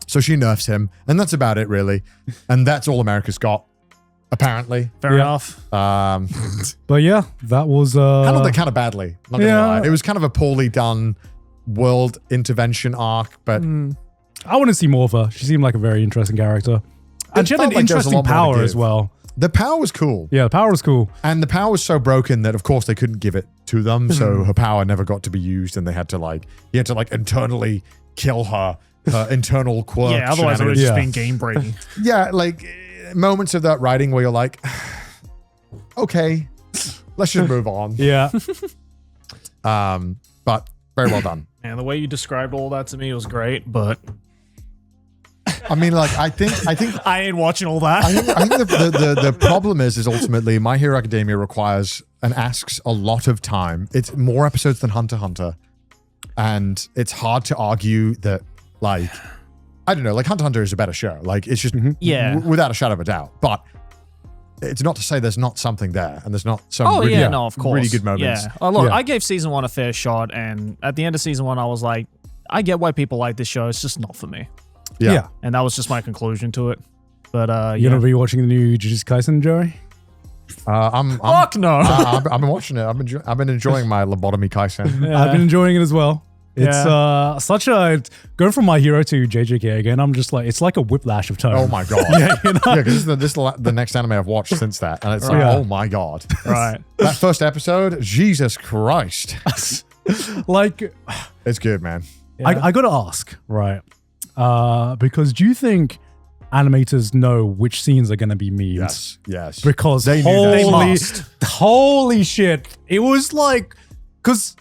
So she nerfs him, and that's about it really, and that's all America's got. Apparently. Fair enough. But yeah, that was... handled it kind of badly. Not gonna lie. It was kind of a poorly done world intervention arc, but... I want to see more of her. She seemed like a very interesting character. And she had an interesting power as well. The power was cool. Yeah, the power was cool. And the power was so broken that, of course, they couldn't give it to them, so her power never got to be used, and they had to, he had to, internally kill her internal quirk. Yeah, otherwise it would have just been game breaking. Yeah, moments of that writing where you're like, okay, let's just move on. Yeah. But very well done. And the way you described all that to me was great, but I mean, I think I ain't watching all that. I think the problem is ultimately My Hero Academia requires and asks a lot of time. It's more episodes than Hunter x Hunter, and it's hard to argue that I don't know, Hunter x Hunter is a better show. It's just, without a shadow of a doubt. But it's not to say there's not something there, and there's not some of course. really good moments. Yeah. Look, I gave season 1 a fair shot, and at the end of season 1, I was like, I get why people like this show. It's just not for me. Yeah. And that was just my conclusion to it. But you're gonna be watching the new Jujutsu Kaisen, Joey? Fuck no. I've been watching it. I've been enjoying my lobotomy Kaisen. Yeah, I've been enjoying it as well. It's going from My Hero to JJK again. I'm just it's like a whiplash of tone. Oh my god! Because this is the next anime I've watched since that, and it's oh my god! Right, that first episode, Jesus Christ! It's good, man. I gotta ask, right? Because do you think animators know which scenes are gonna be memes? Yes. Because they knew that. Holy shit! It was because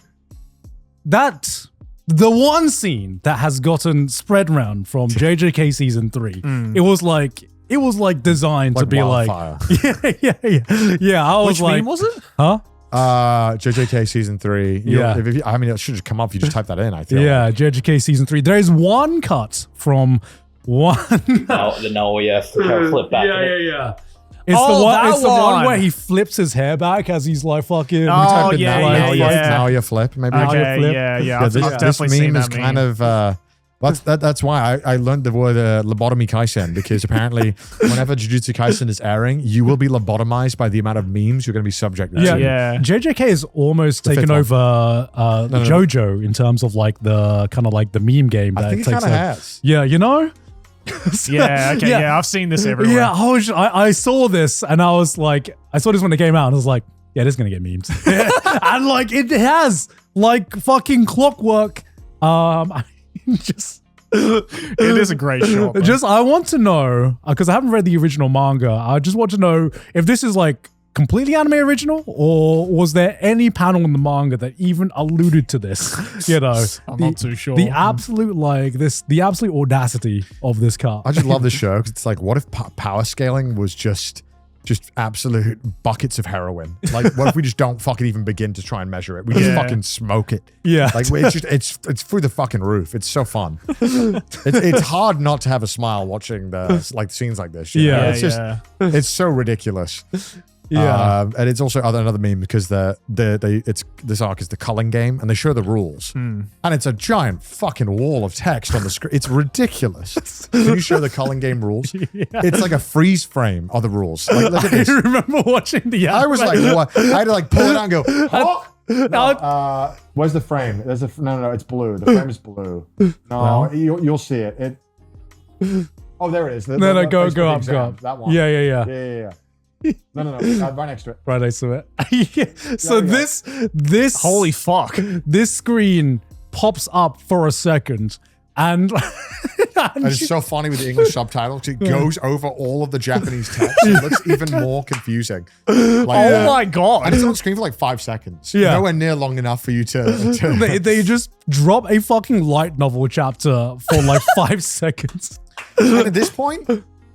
the one scene that has gotten spread around from JJK season 3, it was designed to be wildfire. Yeah. I was Which meme was it? Huh? JJK season 3. It should just come up if you just type that in, I feel. Yeah, JJK season 3. There is one cut from one. The Naoya flip back. Yeah. It's the one where he flips his hair back as he's fucking. Oh, yeah. Now you flip, maybe. Okay, flip. yeah. This meme is kind of That's why I learned the word lobotomy Kaisen, because apparently whenever Jujutsu Kaisen is airing, you will be lobotomized by the amount of memes you're going to be subject to. Yeah. JJK has almost taken over JoJo in terms of like the kind of like the meme game. That I think it kind of has. Yeah, you know? I've seen this everywhere. Yeah, I saw this and I was like, I saw this when it came out and I was like, yeah, this is going to get memes. And like, it has like fucking clockwork. It is a great shot. I want to know, because I haven't read the original manga. I just want to know if this is like completely anime original, or was there any panel in the manga that even alluded to this? You know, I'm not too sure. The absolute the absolute audacity of this car. I just love this show because it's like, what if power scaling was just absolute buckets of heroin? Like, what if we just don't fucking even begin to try and measure it? We just fucking smoke it. Yeah. Like, it's through the fucking roof. It's so fun. It's hard not to have a smile watching the like scenes like this. You know? It's just, it's so ridiculous. Yeah. And it's also another meme because this arc is the culling game and they show the rules. And it's a giant fucking wall of text on the screen. It's ridiculous. Can you show the culling game rules? Yeah. It's like a freeze frame of the rules. Like, look at this. I remember watching the anime. I was like, what? I had to like pull it out and go, oh! No, where's the frame? No, it's blue. The frame is blue. No, you'll see it. Oh, there it is. Go up. That one. Yeah. No. Right next to it. Right next to it. So this holy fuck. This screen pops up for a second. And it's so funny with the English subtitles. It goes over all of the Japanese text. It looks even more confusing. Like, my God. And it's on screen for like 5 seconds. Yeah. Nowhere near long enough for you to they just drop a fucking light novel chapter for like 5 seconds. And at this point,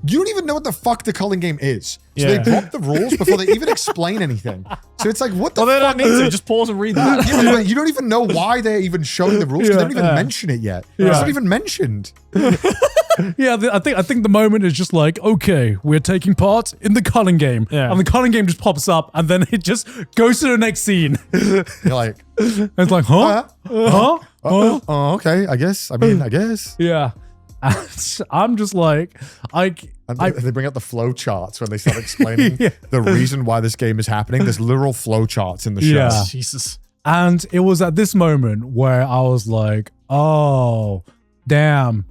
you don't even know what the fuck the culling game is. So they drop the rules before they even explain anything. So it's like, what the fuck? They don't need to. Just pause and read that. Yeah, you don't even know why they're even showing the rules because they don't even mention it yet. It's not even mentioned. I think the moment is just like, okay, we're taking part in the culling game. Yeah. And the culling game just pops up and then it just goes to the next scene. You're like, and it's like, huh? Oh, okay, I guess. Yeah. And I'm just like, they bring up the flow charts when they start explaining the reason why this game is happening. There's literal flow charts in the show. Yeah. Jesus. And it was at this moment where I was like, oh, damn.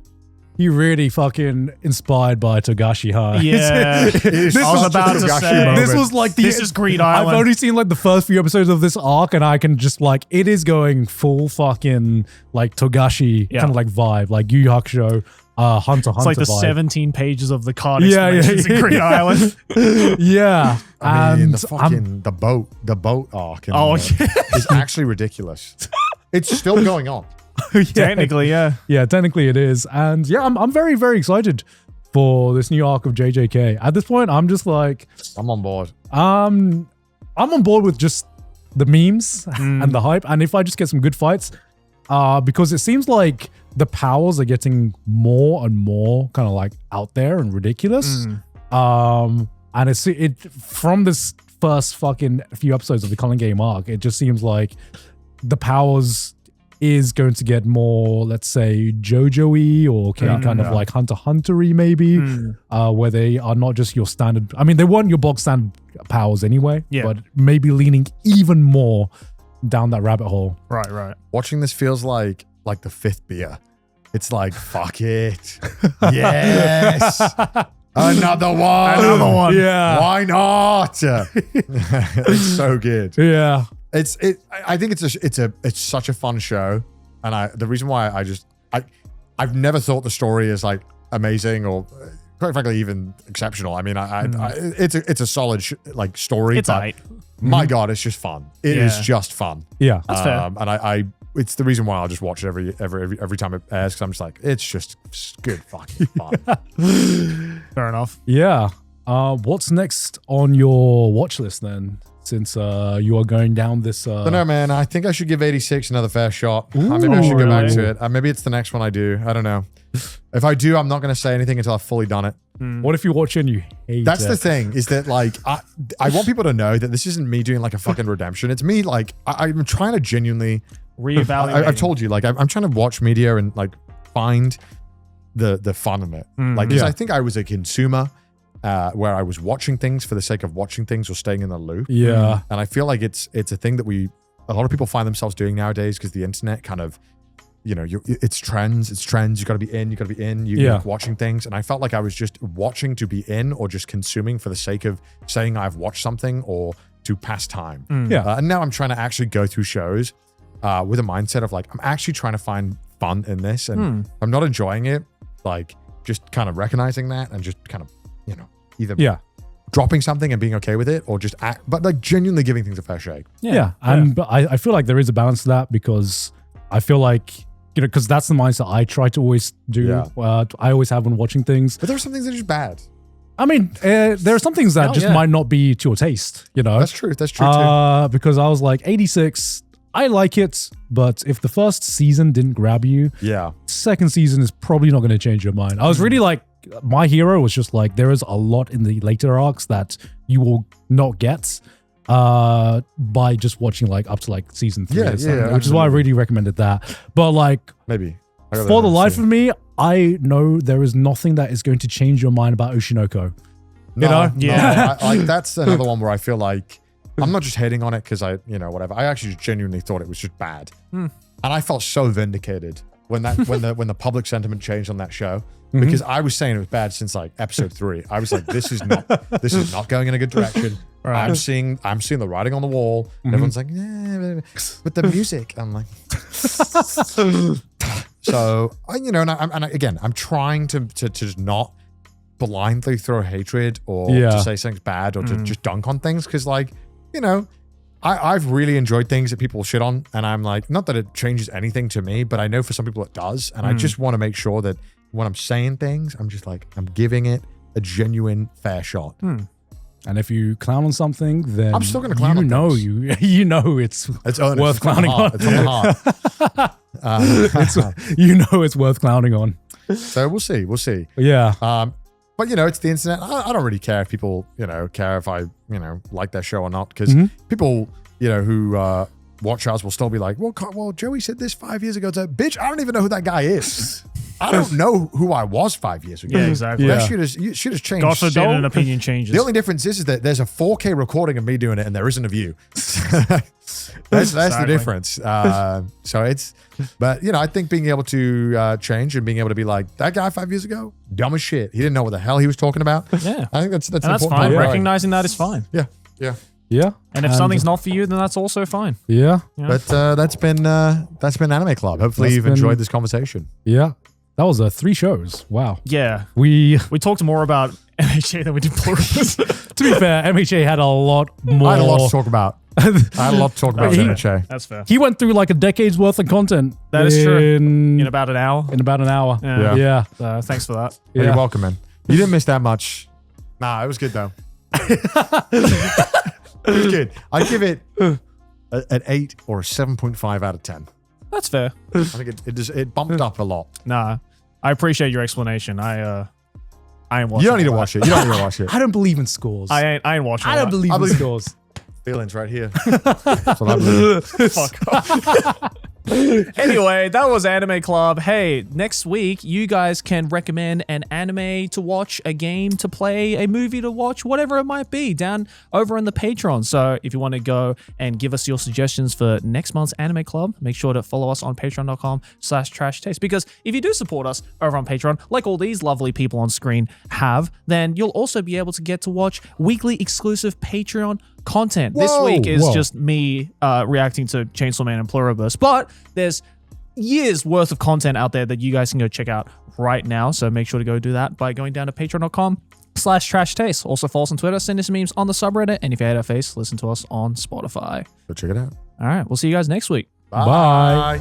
You really fucking inspired by Togashi, huh? Yeah. I was about to say. This was like this is Green Island. I've only seen like the first few episodes of this arc and I can just like, it is going full fucking like Togashi kind of like vibe, like Yu Yu Hakusho, Hunter It's like the vibe. 17 pages of the card explanations in Green Island. Yeah. I mean, And the boat arc is actually ridiculous. It's still going on. Technically, yeah. Yeah, technically it is. And yeah, I'm very, very excited for this new arc of JJK. At this point, I'm just like, I'm on board. I'm on board with just the memes and the hype. And if I just get some good fights, because it seems like the powers are getting more and more kind of like out there and ridiculous. And it from this first fucking few episodes of the Culling Game arc, it just seems like the powers is going to get more, let's say, JoJo-y or kind of like Hunter-y maybe, where they are not just your standard. I mean, they weren't your bog standard powers anyway, but maybe leaning even more down that rabbit hole. Right. Watching this feels like the fifth beer. It's like, fuck it. Yes. Another one. Yeah. Why not? It's so good. Yeah. I think it's such a fun show, and the reason why I've never thought the story is like amazing or quite frankly even exceptional. I mean, it's a solid like story. It's alright. My God, it's just fun. It is just fun. Yeah, that's fair. And it's the reason why I'll just watch it every time it airs because I'm just like, it's just good fucking fun. Fair enough. Yeah. What's next on your watch list then? Since you are going down this... I don't know, man. I think I should give 86 another fair shot. Maybe I should go back to it. Maybe it's the next one I do. I don't know. If I do, I'm not going to say anything until I've fully done it. What if you watch it and you hate That's it? the thing, is that like, I want people to know that this isn't me doing like a fucking redemption. It's me like, I'm trying to genuinely... Reevaluate. I've told you, like, I'm trying to watch media and like find the fun in it. Like, because I think I was a consumer where I was watching things for the sake of watching things or staying in the loop. Yeah. And I feel like it's a thing that a lot of people find themselves doing nowadays because the internet kind of, it's trends. You got to be in. You like watching things. And I felt like I was just watching to be in or just consuming for the sake of saying I've watched something or to pass time. And now I'm trying to actually go through shows with a mindset of like, I'm actually trying to find fun in this. And I'm not enjoying it. Like just kind of recognizing that and just kind of, either dropping something and being okay with it or just but like genuinely giving things a fair shake. But I feel like there is a balance to that because I feel like, because that's the mindset I try to always do. I always have when watching things. But there are some things that are just bad. I mean, there are some things that just might not be to your taste, That's true too. Because I was like, 86, I like it, but if the first season didn't grab you, second season is probably not going to change your mind. I was really like, My Hero was just like, there is a lot in the later arcs that you will not get by just watching like up to like season 3 or something, which is why I really recommended that. But like, maybe for the life of me, I know there is nothing that is going to change your mind about Oshinoko. Like that's another one where I feel like I'm not just hating on it because whatever. I actually genuinely thought it was just bad, and I felt so vindicated when the public sentiment changed on that show. Because I was saying it was bad since like episode 3. I was like, this is not going in a good direction. Right. I'm seeing the writing on the wall. And everyone's like, yeah, but the music. I'm like, so I'm trying to just not blindly throw hatred or to say something's bad or to just dunk on things because like, I've really enjoyed things that people shit on, and I'm like, not that it changes anything to me, but I know for some people it does, and I just want to make sure that when I'm saying things, I'm just like, I'm giving it a genuine fair shot. And if you clown on something, then I'm still going to clown on things. You know it's worth clowning on. It's on the heart. It's worth clowning on. So we'll see. Yeah. But it's the internet. I don't really care if people, care if I, like their show or not. Because people, who watch us will still be like, well, Joey said this 5 years ago. It's like, bitch, I don't even know who that guy is. I don't know who I was 5 years ago. Yeah, exactly. That shit has changed. God forbid an opinion changes. The only difference is that there's a 4K recording of me doing it and there isn't a view. That's the difference. But I think being able to change and being able to be like, that guy 5 years ago, dumb as shit. He didn't know what the hell he was talking about. Yeah. I think that's fine. Recognizing that is fine. Yeah. And if something's not for you, then that's also fine. Yeah. But that's been Anime Club. Hopefully you've enjoyed this conversation. Yeah. That was 3 shows. Wow. Yeah. We talked more about MHA than we did Pluribus. To be fair, MHA had a lot more. I had a lot to talk about. MHA. That's fair. He went through like a decade's worth of content. That is true. In about an hour. Yeah. Thanks for that. Yeah. You're welcome, man. You didn't miss that much. Nah, it was good though. It was good. I'd give it an 8 or a 7.5 out of 10. That's fair. I think it bumped up a lot. Nah, I appreciate your explanation. I ain't watching. You don't need to watch it. You don't need to watch it. I don't believe in scores. I ain't watching. I don't believe in scores. Feelings right here. That's what I believe. Fuck off. Anyway, that was Anime Club. Hey, next week, you guys can recommend an anime to watch, a game to play, a movie to watch, whatever it might be, down over in the Patreon. So if you want to go and give us your suggestions for next month's Anime Club, make sure to follow us on patreon.com/trashtaste. Because if you do support us over on Patreon, like all these lovely people on screen have, then you'll also be able to get to watch weekly exclusive Patreon content. This week is just me reacting to Chainsaw Man and Pluribus, but there's years worth of content out there that you guys can go check out right now. So make sure to go do that by going down to patreon.com/trashtaste. Also follow us on Twitter, send us memes on the subreddit, and if you hate our face, listen to us on Spotify. Go check it out. All right, we'll see you guys next week. Bye.